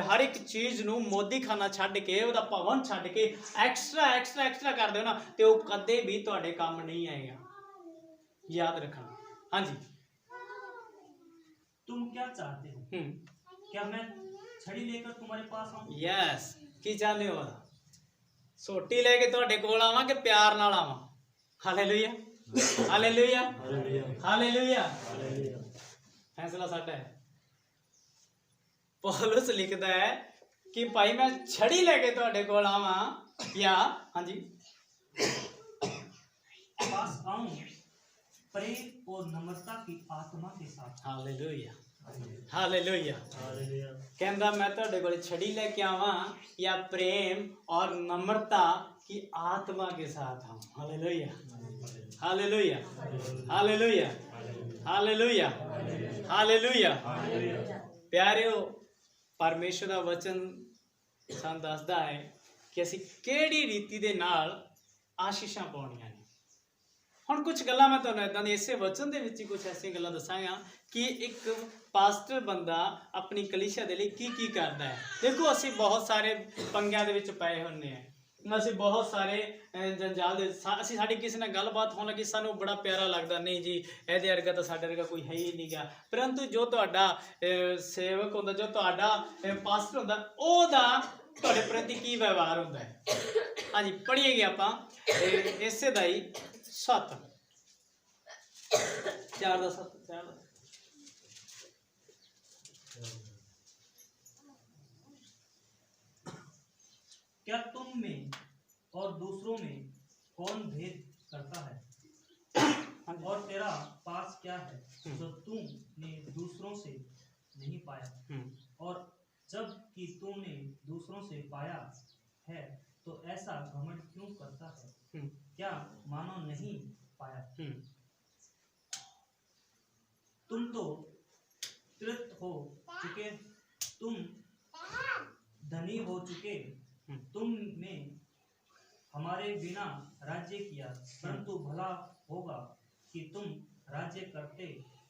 हर एक चीज़ नूं मोदी खाना छड्ड के, उहदा भवन छड्ड के एक्स्ट्रा एक्स्ट्रा एक्स्ट्रा कर दो ना, तो वो कदे भी तुहाडे काम नहीं आएगा। याद रखना। हाँ जी। तुम क्या चाहते हो? क्या मैं छड़ी लेकर तुम्हारे पास आऊं? यस। की चाहते हो? सोटी लेके तुहाडे कोल आवां कि प्यार नाल आवां? Hallelujah, hallelujah, hallelujah. फैसला साडा है। पौलुस लिखदा है कि भाई मैं छड़ी लेके तुहाडे कोल आवां या हाँ जी पास आऊं प्रेम और नम्रता की आत्मा के साथ। हालेलुया हालेलुया कहंदा मैं तुहाडे कोल छड़ी लेके आवां या प्रेम और नम्रता की आत्मा के साथ आऊं। Hallelujah hallelujah hallelujah hallelujah hallelujah प्यारिओ परमेश्वर दा वचन ਸਾਨੂੰ ਦੱਸਦਾ ਹੈ ਕਿ ਅਸੀਂ ਕਿਹੜੀ ਰੀਤੀ ਦੇ ਨਾਲ ਆਸ਼ੀਸ਼ਾਂ ਪਾਉਣੀਆਂ ਨੇ। ਹੁਣ ਕੁਝ ਗੱਲਾਂ ਮੈਂ ਤੁਹਾਨੂੰ ਇਦਾਂ ਦੀ ਇਸੇ ਵਚਨ ਦੇ ਵਿੱਚ ਹੀ ਕੁਝ ਐਸੀਆਂ ਗੱਲਾਂ ਦੱਸਾਂਗਾ ਕਿ ਇੱਕ ਪਾਸਟਰ ਬੰਦਾ ਆਪਣੀ ਕਲੀਸਿਆ ਦੇ ਲਈ ਕੀ ਕਰਦਾ ਹੈ। ਦੇਖੋ ਅਸੀਂ ਬਹੁਤ ਸਾਰੇ ਪੰਗਿਆਂ ਦੇ ਵਿੱਚ ਪਏ ਹੁੰਦੇ ਆ, ਅਸੀਂ ਬਹੁਤ ਸਾਰੇ ਜੰਜਾਲ ਦੇ ਅਸੀਂ ਸਾਡੀ ਕਿਸੇ ਨਾਲ ਗੱਲਬਾਤ ਹੋਣ ਲੱਗੀ ਸਾਨੂੰ ਬੜਾ ਪਿਆਰਾ ਲੱਗਦਾ, ਨਹੀਂ ਜੀ ਇਹਦੇ ਵਰਗਾ ਤਾਂ ਸਾਡੇ ਵਰਗਾ ਕੋਈ ਹੈ ਹੀ ਨਹੀਂਗਾ। ਪਰੰਤੂ ਜੋ ਤੁਹਾਡਾ ਸੇਵਕ ਹੁੰਦਾ, ਜੋ ਤੁਹਾਡਾ ਪਾਸਟਰ ਹੁੰਦਾ, ਉਹਦਾ ਤੁਹਾਡੇ ਪ੍ਰਤੀ ਕੀ ਵਿਵਹਾਰ ਹੁੰਦਾ ਹੈ। ਹਾਂਜੀ ਪੜ੍ਹੀਏ ਆਪਾਂ ਇਸੇ ਦਾ ਹੀ 7 4 ਦਾ 7 4 ਦਾ क्या तुम में और दूसरों में कौन भेद करता है, और तेरा पास क्या है जो तुमने दूसरों से नहीं पाया, और जब कि तुमने दूसरों से पाया है तो ऐसा घमंड क्यों करता है? क्या मानो नहीं पाया? तुम तो तृप्त हो चुके, तुम धनी हो चुके, तुमने हमारे बिना राज्य किया, परंतु भला होगा कि तुम राज्य करते,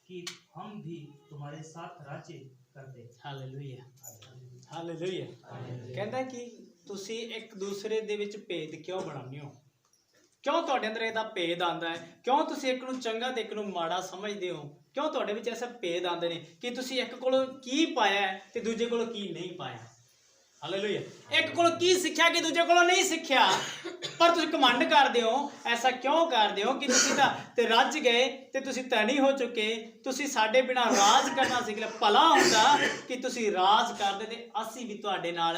कि हम भी तुम्हारे साथ राज्य करते। हालेलुया हालेलुया कहता कि ਤੁਸੀਂ ਇੱਕ ਦੂਸਰੇ ਦੇ ਵਿੱਚ ਭੇਦ ਕਿਉਂ ਬਣਾਉਂਦੇ ਹੋ, ਕਿਉਂ ਤੁਹਾਡੇ ਅੰਦਰ ਇਹਦਾ ਭੇਦ ਆਉਂਦਾ ਹੈ, ਕਿਉਂ ਤੁਸੀਂ ਇੱਕ ਨੂੰ ਚੰਗਾ ਤੇ ਇੱਕ ਨੂੰ ਮਾੜਾ ਸਮਝਦੇ ਹੋ, ਕਿਉਂ ਤੁਹਾਡੇ ਵਿੱਚ ਐਸਾ ਭੇਦ ਆਉਂਦੇ ਨੇ ਕਿ ਤੁਸੀਂ ਇੱਕ ਕੋਲੋਂ ਕੀ ਪਾਇਆ ਤੇ ਦੂਜੇ ਕੋਲੋਂ ਕੀ ਨਹੀਂ ਪਾਇਆ। ਹਾਲੇਲੂਇਆ ਇੱਕ ਕੋਲੋਂ ਕੀ ਸਿੱਖਿਆ ਕਿ ਦੂਜੇ ਕੋਲੋਂ ਨਹੀਂ ਸਿੱਖਿਆ, ਪਰ ਤੁਸੀਂ ਘਮੰਡ ਕਰਦੇ ਹੋ। ਐਸਾ ਕਿਉਂ ਕਰਦੇ ਹੋ ਕਿ ਤੁਸੀਂ ਤਾਂ ਤੇ ਰੱਜ ਗਏ ਤੇ ਤੁਸੀਂ ਧਨੀ ਹੋ ਚੁੱਕੇ, ਤੁਸੀਂ ਸਾਡੇ ਬਿਨਾਂ ਰਾਜ ਕਰਨਾ ਸਿੱਖ ਲਿਆ। ਭਲਾ ਹੁੰਦਾ ਕਿ ਤੁਸੀਂ ਰਾਜ ਕਰਦੇ ਤੇ ਅਸੀਂ ਵੀ ਤੁਹਾਡੇ ਨਾਲ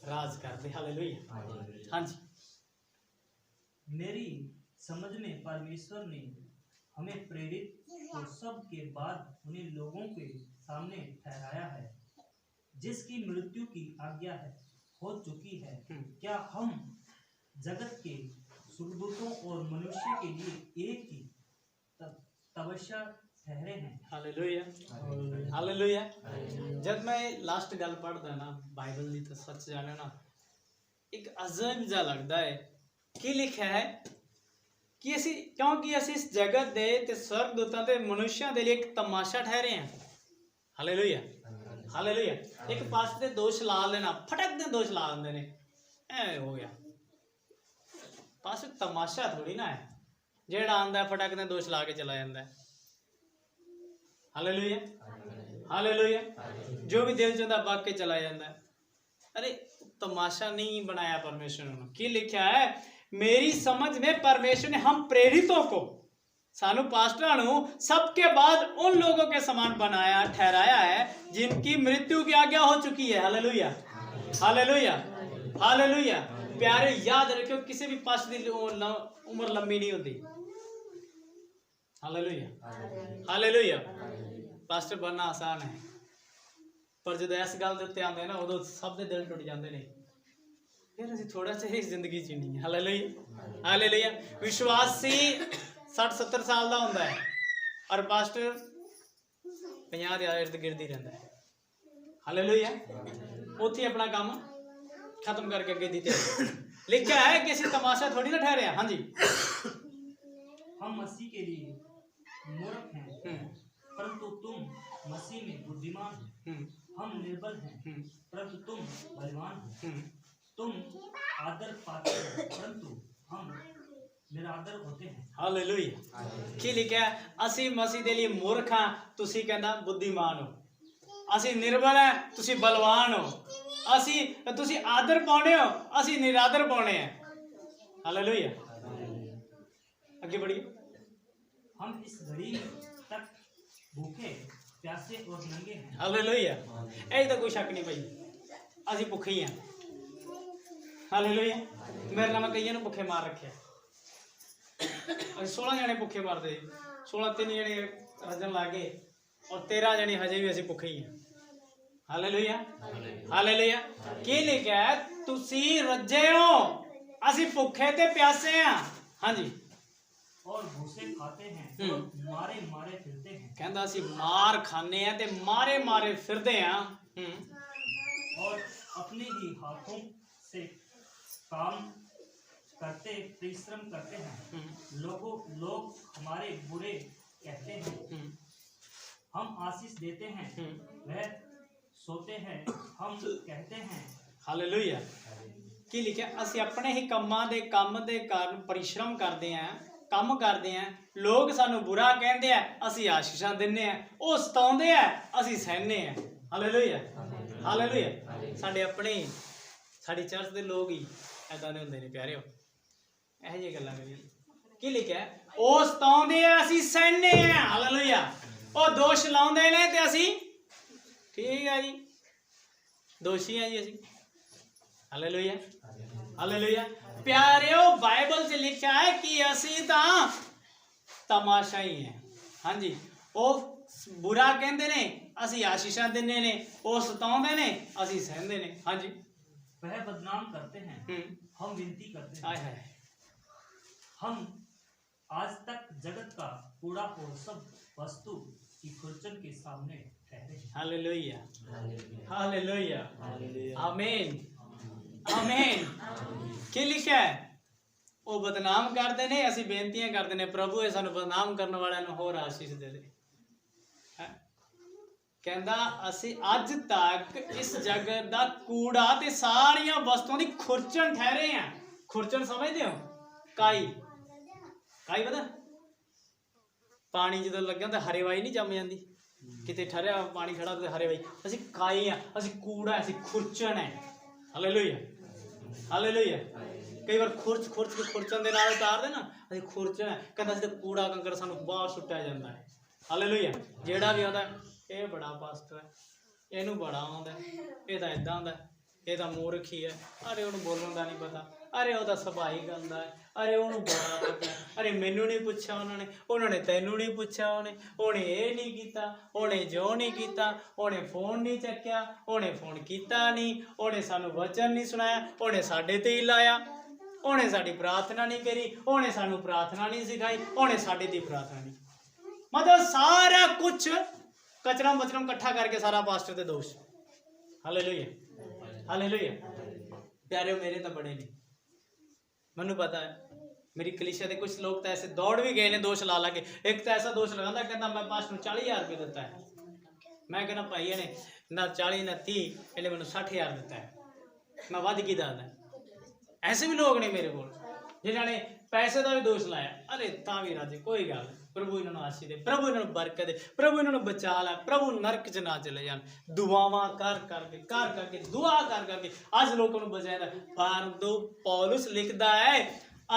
राज करते। हालेलुया हाँ जी मेरी समझ में परमेश्वर ने हमें प्रेरित और सब के बाद उन्हें लोगों के सामने ठहराया है जिसकी मृत्यु की आज्ञा है हो चुकी है। क्या हम जगत के सुरदूतों और मनुष्य के लिए एक ही तपस्या ठहरे हैं? हालेलुया हालेलुया जब मैं लास्ट गल पढ़दा ना बाइबल दी तो सच जाने ना एक अजब जा लगता है कि लिखा है कि असी क्योंकि असी इस जगत दे ते स्वर्गदूतां ते मनुष्यों दे लिए एक तमाशा ठहरे हैं। हालेलुया हालेलुया एक पास ते दोष ला लेना, फटक दे दोष ला लेंदे ने, ऐ हो गया पास तमाशा थोड़ी ना है जेड़ा आंदा फटक दे दोष ला के चला जाता है। हालेलुया हालेलुया जो भी दिल चाहता भाग के चला जाता है। अरे तमाशा नहीं बनाया परमेश्वर ने, की लिखा है मेरी समझ में परमेश्वर ने हम प्रेरितों को सानू पास्टरां नू सबके बाद उन लोगों के समान बनाया ठहराया है जिनकी मृत्यु की आज्ञा हो चुकी है। हालेलुया हालेलुया हालेलुया प्यारे याद रखियो किसी भी पास्टर की उम्र लंबी नहीं होती। हालेलुया हालेलुया पास्टर बनना आसान है पर जो इस गल के उत्ते आते ना उदों सब के दिल टुट जाते हैं, फिर असीं थोड़ा सा जिंदगी जीनी है। हालेलुया हालेलुया विश्वासी 60-70 साल का होंदा है और पास्टर 50 के इर्द गिर्द ही रहता है। हालेलुया उत्थे अपना काम खत्म करके अगे दी तैयारी। लिखा है कि असीं तमाशा थोड़ी ना ठहरे। हाँ जी हम मसीह के लिए मूर्ख हैं परंतु तुम मसीह में बुद्धिमान हो। हम निर्बल हैं परंतु तुम बलवान हो। तुम आदर पाते हो परंतु हम निरादर होते हैं। हालेलुया की लिखा है असी मसीह दे लिए मूर्ख हां, तुसी कहंदा बुद्धिमान हो। असी निर्बल है, तुसी बलवान हो। असी तुसी आदर पाउने हो, असी निरादर पाउने हैं। हालेलुया आगे बढ़िए। हम इस घड़ी तक भूखे प्यासे और नंगे हैं। हालेलुया यही तो कोई शक नहीं भाई, असी भुखे ही हैं। ਹਾਲੇਲੂਇਆ। ਮੇਰੇ ਨਾਲ ਮੈਂ ਕਈਆਂ ਨੂੰ ਭੁੱਖੇ ਮਾਰ ਰੱਖਿਆ। ਅਸੀਂ 16 ਜਣੇ ਭੁੱਖੇ ਮਾਰਦੇ, 16 3 ਜਣੇ ਰੱਜਣ ਲੱਗ ਗਏ ਔਰ 13 ਜਣੇ ਹਜੇ ਵੀ ਅਸੀਂ ਭੁੱਖੇ ਹੀ ਹਾਂ। Hallelujah hallelujah. ਕੀ ਲਿਖਿਆ ਹੈ? ਤੁਸੀਂ ਰੱਜੇ ਹੋ, ਅਸੀਂ ਭੁੱਖੇ ਤੇ ਪਿਆਸੇ ਹਾਂ। ਹਾਂਜੀ। और भूसे खाते हैं और मारे मारे फिरते हैं। ਕਹਿੰਦਾ ਅਸੀਂ ਮਾਰ ਖਾਣੇ ਆ ਤੇ ਮਾਰੇ ਮਾਰੇ ਫਿਰਦੇ ਆ। और अपने ही हाथों से काम करते परिश्रम करते हैं। लोग हमारे बुरे कहते हैं, हम आशीष देते हैं, वह सोते हैं, हम कहते हैं। ਹਾਲੇਲੂਇਆ। ਕੀ ਲਿਖਿਆ? ਅਸੀਂ ਆਪਣੇ ਹੀ ਕੰਮਾਂ ਦੇ ਕੰਮ ਦੇ ਕਾਰਨ ਪਰਿਸ਼ਰਮ ਕਰਦੇ ਆ, ਕੰਮ ਕਰਦੇ ਆ, ਲੋਕ ਸਾਨੂੰ ਬੁਰਾ ਕਹਿੰਦੇ ਆ, ਅਸੀਂ ਆਸ਼ੀਸ਼ਾਂ ਦਿੰਨੇ ਆ, ਉਹ ਸਤਾਉਂਦੇ ਆ, ਅਸੀਂ ਸਹਿਨੇ ਆ। Hallelujah hallelujah. ਸਾਡੇ ਆਪਣੇ ਸਾਡੀ ਚਰਚ ਦੇ ਲੋਕ ਹੀ ਐਦਾਂ ਦੇ ਹੁੰਦੇ ਨੇ ਪਿਆਰਿਓ, ਇਹੋ ਜਿਹੀਆਂ ਗੱਲਾਂ ਕਰੀਏ। ਕੀ ਲਿਖਿਆ? ਉਹ ਸਤਾਉਂਦੇ ਆ, ਅਸੀਂ ਸਹਿਨੇ ਆ। ਹਾਲੇਲੂਇਆ। ਉਹ ਦੋਸ਼ ਲਾਉਂਦੇ ਨੇ ਤੇ ਅਸੀਂ ਠੀਕ ਆ ਜੀ, ਦੋਸ਼ੀ ਆ ਜੀ ਅਸੀਂ। Hallelujah hallelujah. ਪਿਆਰਿਓ ਬਾਈਬਲ 'ਚ ਲਿਖਿਆ ਹੈ ਕਿ ਅਸੀਂ ਤਾਂ ਤਮਾਸ਼ਾ ਹੀ ਹੈ। ਹਾਂਜੀ। ਉਹ ਬੁਰਾ ਕਹਿੰਦੇ ਨੇ, ਅਸੀਂ ਆਸ਼ੀਸ਼ਾਂ ਦਿੰਦੇ ਨੇ, ਉਹ ਸਤਾਉਂਦੇ ਨੇ, ਅਸੀਂ ਸਹਿੰਦੇ ਨੇ। ਹਾਂਜੀ। वह बदनाम करते हैं, हम विनती करते हैं। हाय हाय। हम आज तक जगत का कूड़ा और सब वस्तु की खुरचन के सामने ठहरे हैं। हालेलुया हालेलुया आमीन आमीन। ਕੀ ਲਿਖਿਆ ਹੈ? ਉਹ ਬਦਨਾਮ ਕਰਦੇ ਨੇ, ਅਸੀਂ ਬੇਨਤੀਆਂ ਕਰਦੇ ਨੇ, ਪ੍ਰਭੂ ਇਹ ਸਾਨੂੰ ਬਦਨਾਮ ਕਰਨ ਵਾਲਿਆਂ ਨੂੰ ਹੋਰ ਆਸ਼ੀਸ਼ ਦੇ ਦੇ। ਕਹਿੰਦਾ ਅਸੀਂ ਅੱਜ ਤੱਕ ਇਸ ਜਗਤ ਦਾ ਕੂੜਾ ਤੇ ਸਾਰੀਆਂ ਵਸਤੂਆਂ ਦੀ ਖੁਰਚਣ ਠਹਿਰੇ ਆ। ਖੁਰਚਣ ਸਮਝਦੇ ਹੋ? ਕਾਈ ਪਤਾ? ਪਾਣੀ ਜਦੋਂ ਲੱਗਿਆ ਤਾਂ ਹਰੇਵਾਈ ਨਹੀਂ ਜੰਮ ਜਾਂਦੀ, ਕਿਤੇ ਠਹਿਰਿਆ ਪਾਣੀ ਖੜਾ ਤੇ ਹਰੇਵਾਈ। ਅਸੀਂ ਕਾਈ ਆ, ਅਸੀਂ ਕੂੜਾ, ਅਸੀਂ ਖੁਰਚਣ ਹੈ। Hallelujah hallelujah. ਕਈ ਵਾਰ ਖੁਰਚਣ ਦੇ ਨਾਲ ਉਤਾਰਦੇ ਨਾ, ਅਸੀਂ ਖੁਰਚਣ ਹੈ। ਕਹਿੰਦਾ ਅਸੀਂ ਤਾਂ ਕੂੜਾ ਕੰਕਰ ਸਾਨੂੰ ਬਾਹਰ ਸੁੱਟਿਆ ਜਾਂਦਾ ਹੈ। ਹਾਲੇਲੂਇਆ। ਜਿਹੜਾ ਵੀ ਆਉਂਦਾ ਇਹ ਬੜਾ ਪਾਸਟਰ ਹੈ, ਇਹਨੂੰ ਬੜਾ ਆਉਂਦਾ, ਇਹ ਤਾਂ ਇਦਾਂ ਹੁੰਦਾ, ਇਹ ਤਾਂ ਮੂਰਖੀ ਹੈ, ਅਰੇ ਉਹਨੂੰ ਬੋਲਣ ਦਾ ਨਹੀਂ ਪਤਾ, ਅਰੇ ਉਹਦਾ ਸੁਭਾਅ ਹੀ ਗੰਦਾ ਹੈ, ਅਰੇ ਉਹਨੂੰ ਬੜਾ ਪਤਾ, ਅਰੇ ਮੈਨੂੰ ਨਹੀਂ ਪੁੱਛਿਆ ਉਹਨਾਂ ਨੇ ਤੈਨੂੰ ਨਹੀਂ ਪੁੱਛਿਆ, ਉਹਨੇ ਇਹ ਨਹੀਂ ਕੀਤਾ, ਉਹਨੇ ਜੋ ਨਹੀਂ ਕੀਤਾ, ਉਹਨੇ ਫੋਨ ਨਹੀਂ ਚੱਕਿਆ, ਉਹਨੇ ਫੋਨ ਕੀਤਾ ਨਹੀਂ, ਉਹਨੇ ਸਾਨੂੰ ਵਚਨ ਨਹੀਂ ਸੁਣਾਇਆ, ਉਹਨੇ ਸਾਡੇ ਤੇ ਹੀ ਲਾਇਆ, ਉਹਨੇ ਸਾਡੀ ਪ੍ਰਾਰਥਨਾ ਨਹੀਂ ਕਰੀ, ਉਹਨੇ ਸਾਨੂੰ ਪ੍ਰਾਰਥਨਾ ਨਹੀਂ ਸਿਖਾਈ, ਉਹਨੇ ਸਾਡੇ ਦੀ ਪ੍ਰਾਰਥਨਾ ਨਹੀਂ। ਮਤਲਬ ਸਾਰਾ ਕੁਝ ਕਚਰਾ ਮਚਰਮ ਇਕੱਠਾ ਕਰਕੇ ਸਾਰਾ ਪਾਸਟਰ ਤੇ ਦੋਸ਼। Hallelujah hallelujah. ਪਿਆਰਿਓ ਮੇਰੇ ਤਾਂ ਬੜੇ ਨੇ, ਮੈਨੂੰ ਪਤਾ ਹੈ। ਮੇਰੀ ਕਲੀਸਿਆ ਦੇ ਕੁਝ ਲੋਕ ਤਾਂ ਐਸੇ ਦੌੜ ਵੀ ਗਏ ਨੇ ਦੋਸ਼ ਲਾ ਕੇ। ਇੱਕ ਤਾਂ ਐਸਾ ਦੋਸ਼ ਲਗਾਉਂਦਾ, ਕਹਿੰਦਾ ਮੈਂ ਪਾਸਟਰ ਨੂੰ 40,000 ਰੁਪਏ ਦਿੱਤਾ ਹੈ। ਮੈਂ ਕਹਿੰਦਾ ਭਾਈ ਇਹਨੇ ਨਾ 40 ਨਾ 30, ਇਹਨੇ ਮੈਨੂੰ 60,000 ਦਿੱਤਾ ਹੈ, ਮੈਂ ਵੱਧ ਕੀ ਦੱਸਦਾ। ਐਸੇ ਵੀ ਲੋਕ ਨੇ ਮੇਰੇ ਕੋਲ ਜਿਨ੍ਹਾਂ ਨੇ ਪੈਸੇ ਦਾ ਵੀ ਦੋਸ਼ ਲਾਇਆ। ਅਰੇ ਤਾਂ ਵੀ ਰਾਜੇ ਕੋਈ ਗੱਲ ਨਹੀਂ, ਪ੍ਰਭੂ ਇਹਨਾਂ ਨੂੰ ਆਸ਼ੀਸ਼ ਦੇ, ਪ੍ਰਭੂ ਇਹਨਾਂ ਨੂੰ ਬਰਕਤ ਦੇ, ਪ੍ਰਭੂ ਇਹਨਾਂ ਨੂੰ ਬਚਾ ਲੈ, ਪ੍ਰਭੂ ਨਰਕ 'ਚ ਨਾ ਚਲੇ ਜਾਣ। ਦੁਆਵਾਂ ਕਰ ਕਰਕੇ ਦੁਆ ਕਰ ਕਰਕੇ ਅੱਜ ਲੋਕਾਂ ਨੂੰ ਬਚਾਇਆ। ਪਰ ਪੌਲੁਸ ਲਿਖਦਾ ਹੈ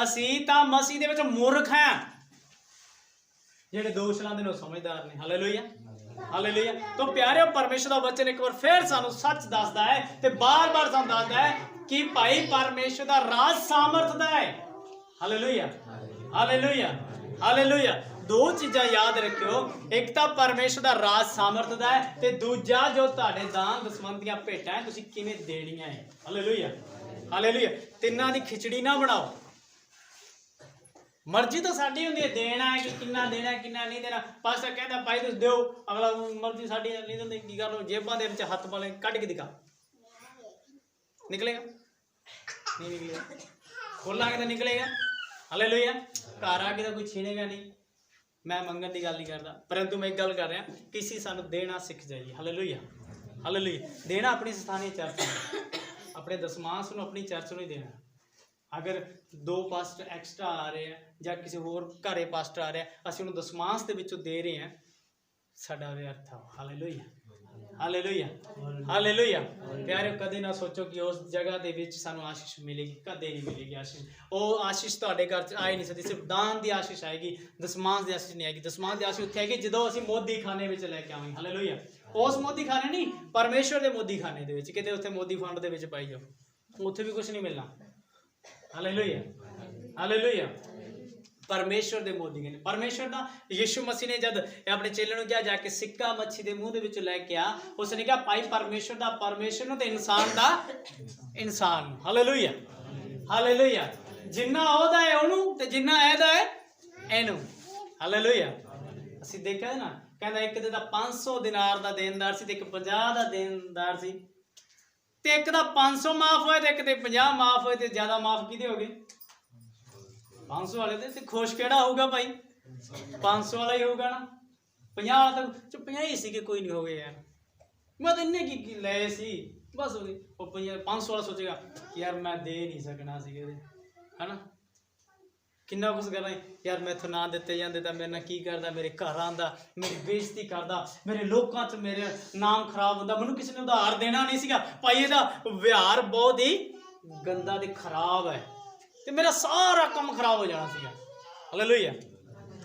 ਅਸੀਂ ਤਾਂ ਮਸੀਹ ਦੇ ਵਿੱਚ ਮੂਰਖ ਹਾਂ। ਜਿਹੜੇ ਦੋਸ਼ ਲਾਉਂਦੇ ਨੇ ਉਹ ਸਮਝਦਾਰ ਨੇ। Hallelujah hallelujah. ਤਾਂ ਪਿਆਰਿਓ ਪਰਮੇਸ਼ਰ ਦਾ ਵਚਨ ਇੱਕ ਵਾਰ ਫੇਰ ਸਾਨੂੰ ਸੱਚ ਦੱਸਦਾ ਹੈ ਤੇ ਬਾਰ-ਬਾਰ ਸਾਨੂੰ ਦੱਸਦਾ ਹੈ ਕਿ ਭਾਈ ਪਰਮੇਸ਼ਰ ਦਾ ਰਾਜ ਸਾਮਰਥ ਦਾ ਹੈ। Hallelujah hallelujah hallelujah. ਦੋ ਚੀਜ਼ਾਂ ਯਾਦ ਰੱਖਿਓ, ਇੱਕ ਤਾਂ ਪਰਮੇਸ਼ਰ ਦਾ ਰਾਜ ਸਾਮਰਥ ਦਾ ਹੈ ਤੇ ਦੂਜਾ ਜੋ ਤੁਹਾਡੇ ਦਾਨ ਦਸਮੰਦ ਦੀਆਂ ਭੇਟਾਂ ਤੁਸੀਂ ਕਿਵੇਂ ਦੇਣੀਆਂ ਹੈ। Hallelujah hallelujah. ਤਿੰਨਾਂ ਦੀ ਖਿਚੜੀ ਨਾ ਬਣਾਓ। ਮਰਜ਼ੀ ਤਾਂ ਸਾਡੀ ਹੁੰਦੀ ਹੈ, ਦੇਣਾ ਹੈ ਕਿ ਕਿੰਨਾ ਦੇਣਾ ਕਿੰਨਾ ਨਹੀਂ ਦੇਣਾ। ਪਾਸਟਰ ਕਹਿੰਦਾ ਭਾਈ ਤੁਸੀਂ ਦਿਓ, ਅਗਲਾ ਮਰਜ਼ੀ ਸਾਡੀ ਨਹੀਂ ਦਿੰਦੇ। ਕੀ ਗੱਲ ਜੇਬਾਂ ਦੇ ਵਿੱਚ ਹੱਥ ਵਾਲੇ ਕੱਢ ਕੇ ਦਿਖਾ, ਨਿਕਲੇਗਾ ਨਹੀਂ ਨਿਕਲੇਗਾ, ਖੋਲਾਂਗੇ ਤਾਂ ਨਿਕਲੇਗਾ। ਹਾਲੇਲੂਇਆ। ਘਰ ਆ ਕੇ ਤਾਂ ਕੋਈ ਛੀਨੇਗਾ ਨਹੀਂ। ਮੈਂ ਮੰਗਣ ਦੀ ਗੱਲ ਨਹੀਂ ਕਰਦਾ, ਪਰੰਤੂ ਮੈਂ ਇੱਕ ਗੱਲ ਕਰ ਰਿਹਾ ਕਿ ਅਸੀਂ ਸਾਨੂੰ ਦੇਣਾ ਸਿੱਖ ਜਾਈਏ। Hallelujah hallelujah. ਦੇਣਾ ਆਪਣੀ ਸਥਾਨੀ ਚਰਚ ਨੂੰ, ਆਪਣੇ ਦਸਮਾਂਸ ਨੂੰ ਆਪਣੀ ਚਰਚ ਨੂੰ ਹੀ ਦੇਣਾ। ਅਗਰ 2 ਪਾਸਟਰ ਐਕਸਟਰਾ ਆ ਰਹੇ ਆ ਜਾਂ ਕਿਸੇ ਹੋਰ ਘਰੇ ਪਾਸਟਰ ਆ ਰਿਹਾ, ਅਸੀਂ ਉਹਨੂੰ ਦਸਮਾਂਸ ਦੇ ਵਿੱਚੋਂ ਦੇ ਰਹੇ ਹਾਂ, ਸਾਡਾ ਵਿਅਰਥ ਆ। Hallelujah hallelujah hallelujah. ਪਿਆਰਿਓ ਕਦੇ ਨਾ ਸੋਚੋ ਕਿ ਉਸ ਜਗ੍ਹਾ ਦੇ ਵਿੱਚ ਸਾਨੂੰ ਆਸ਼ੀਸ਼ ਮਿਲੇਗੀ, ਕਦੇ ਨਹੀਂ ਮਿਲੇਗੀ ਆਸ਼ੀਸ਼। ਉਹ ਆਸ਼ੀਸ਼ ਤੁਹਾਡੇ ਘਰ 'ਚ ਆਏ ਨਹੀਂ ਸਕਦੀ। ਸਿਰਫ ਦਾਨ ਦੀ ਆਸ਼ੀਸ਼ ਆਏਗੀ, ਦਸਮਾਂਸ ਦੀ ਆਸ਼ੀਸ਼ ਨਹੀਂ ਆਏਗੀ। ਦਸਮਾਂਸ ਦੀ ਆਸ਼ੀਸ਼ ਉੱਥੇ ਆਏਗੀ ਜਦੋਂ ਅਸੀਂ ਮੋਦੀ ਖਾਨੇ ਵਿੱਚ ਲੈ ਕੇ ਆਵਾਂਗੇ। ਹਾਲੇਲੂਇਆ। ਉਸ ਮੋਦੀ ਖਾਨੇ ਨਹੀਂ, ਪਰਮੇਸ਼ਵਰ ਦੇ ਮੋਦੀ ਖਾਨੇ ਦੇ ਵਿੱਚ, ਕਿਤੇ ਉੱਥੇ ਮੋਦੀ ਫੰਡ ਦੇ ਵਿੱਚ ਪਾਈ ਜਾਓ। ਉੱਥੇ ਵੀ ਕੁਝ ਨਹੀਂ ਮਿਲਣਾ। Hallelujah, hallelujah. ਪਰਮੇਸ਼ਵਰ ਦੇ ਮੋਦੀ ਨੇ, ਪਰਮੇਸ਼ਵਰ ਦਾ ਯਿਸੂ ਮਸੀਹ ਨੇ ਜਦ ਆਪਣੇ ਚੇਲੇ ਨੂੰ ਕਿਹਾ ਜਾ ਕੇ ਸਿੱਕਾ ਮੱਛੀ ਦੇ ਮੂੰਹ ਦੇ ਵਿੱਚੋਂ ਲੈ ਕੇ ਆ, ਉਸਨੇ ਕਿਹਾ ਭਾਈ ਪਰਮੇਸ਼ਵਰ ਦਾ ਪਰਮੇਸ਼ਵਰ ਨੂੰ ਤੇ ਇਨਸਾਨ ਦਾ ਇਨਸਾਨ ਨੂੰ। Hallelujah, hallelujah. ਜਿੰਨਾ ਉਹਦਾ ਹੈ ਉਹਨੂੰ ਤੇ ਜਿੰਨਾ ਇਹਦਾ ਹੈ ਇਹਨੂੰ। ਹਾਲੇਲੂਇਆ। ਅਸੀਂ ਦੇਖਿਆ ਨਾ, ਕਹਿੰਦਾ ਇੱਕ ਦੇ ਤਾਂ 500 ਦਿਨਾਰ ਦਾ ਦੇਣਦਾਰ ਸੀ ਤੇ ਇੱਕ 50 ਦਾ ਦੇਣਦਾਰ ਸੀ, ਤੇ ਇੱਕ ਦਾ 500 ਮਾਫ ਹੋਏ ਤੇ ਇੱਕ ਦੇ 50 ਮਾਫ ਹੋਏ, ਤੇ ਜ਼ਿਆਦਾ ਮਾਫ ਕਿਹਦੇ ਹੋ ਗਏ? 500 ਵਾਲੇ ਦੇ। ਤੇ ਖੁਸ਼ ਕਿਹੜਾ ਹੋਊਗਾ ਭਾਈ? 500 ਵਾਲਾ ਹੀ ਹੋਊਗਾ ਨਾ। 50 ਵਾਲਾ ਤਾਂ 50 ਹੀ ਸੀ ਕਿ ਕੋਈ ਨਹੀਂ ਹੋ ਗਏ ਯਾਰ, ਮੈਂ ਤਾਂ ਇੰਨੇ ਕੀ ਲਏ ਸੀ ਬਸ। ਉਹ 500 ਵਾਲਾ ਸੋਚੇਗਾ ਯਾਰ ਮੈਂ ਦੇ ਨਹੀਂ ਸਕਣਾ ਸੀ ਇਹਦੇ, ਹਨਾ। ਕਿੰਨਾ ਕੁਛ ਕਰਨਾ ਯਾਰ, ਮੈਥੋਂ ਨਾ ਦਿੱਤੇ ਜਾਂਦੇ ਤਾਂ ਮੇਰੇ ਨਾਲ ਕੀ ਕਰਦਾ, ਮੇਰੇ ਘਰ ਆਉਂਦਾ, ਮੇਰੀ ਬੇਇੱਜ਼ਤੀ ਕਰਦਾ, ਮੇਰੇ ਲੋਕਾਂ 'ਚ ਮੇਰੇ ਨਾਮ ਖਰਾਬ ਹੁੰਦਾ, ਮੈਨੂੰ ਕਿਸੇ ਨੇ ਉਧਾਰ ਦੇਣਾ ਨਹੀਂ ਸੀਗਾ ਭਾਈ, ਇਹਦਾ ਵਿਹਾਰ ਬਹੁਤ ਹੀ ਗੰਦਾ ਤੇ ਖਰਾਬ ਹੈ, ਤੇ ਮੇਰਾ ਸਾਰਾ ਕੰਮ ਖਰਾਬ ਹੋ ਜਾਣਾ ਸੀਗਾ। Hallelujah,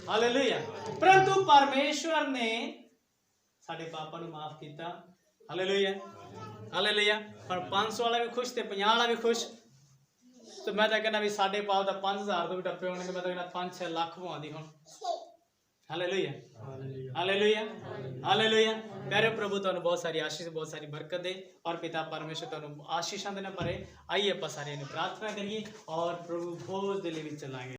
hallelujah. ਪਰੰਤੂ ਪਰਮੇਸ਼ਵਰ ਨੇ ਸਾਡੇ ਪਾਪਾਂ ਨੂੰ ਮਾਫ ਕੀਤਾ। Hallelujah, hallelujah. ਹੁਣ 500 ਵਾਲਾ ਵੀ ਖੁਸ਼ ਤੇ 50 ਵਾਲਾ ਵੀ ਖੁਸ਼। ਤੇ ਮੈਂ ਤਾਂ ਕਹਿੰਦਾ ਵੀ ਸਾਡੇ ਪਾਪ ਦਾ 5000 ਤੋਂ ਵੀ ਟੱਪੇ ਹੋਣੇ, ਤੇ ਮੈਂ ਤਾਂ ਕਹਿੰਦਾ 5-6 ਲੱਖ ਪਵਾਉਂਦੀ ਹੁਣ। Hallelujah, hallelujah, hallelujah. ਪਿਆਰੇ ਪ੍ਰਭੂ ਤੁਹਾਨੂੰ ਬਹੁਤ ਸਾਰੀ ਆਸ਼ੀष, ਬਹੁਤ ਸਾਰੀ ਬਰਕਤ ਦੇ, ਔਰ ਪਿਤਾ ਪਰਮੇਸ਼ਰ ਤੁਹਾਨੂੰ ਆਸ਼ੀਸ਼ਾਂ ਦੇ ਨਾਲ ਭਰੇ। ਆइए ਆਪਾਂ ਸਾਰਿਆਂ ਨੇ ਪ੍ਰਾਰਥਨਾ ਕਰੀਏ ਔਰ ਪ੍ਰਭੂ ਭੋਜ ਦੇ ਲਈ ਵੀ ਚਲਾਂਗੇ।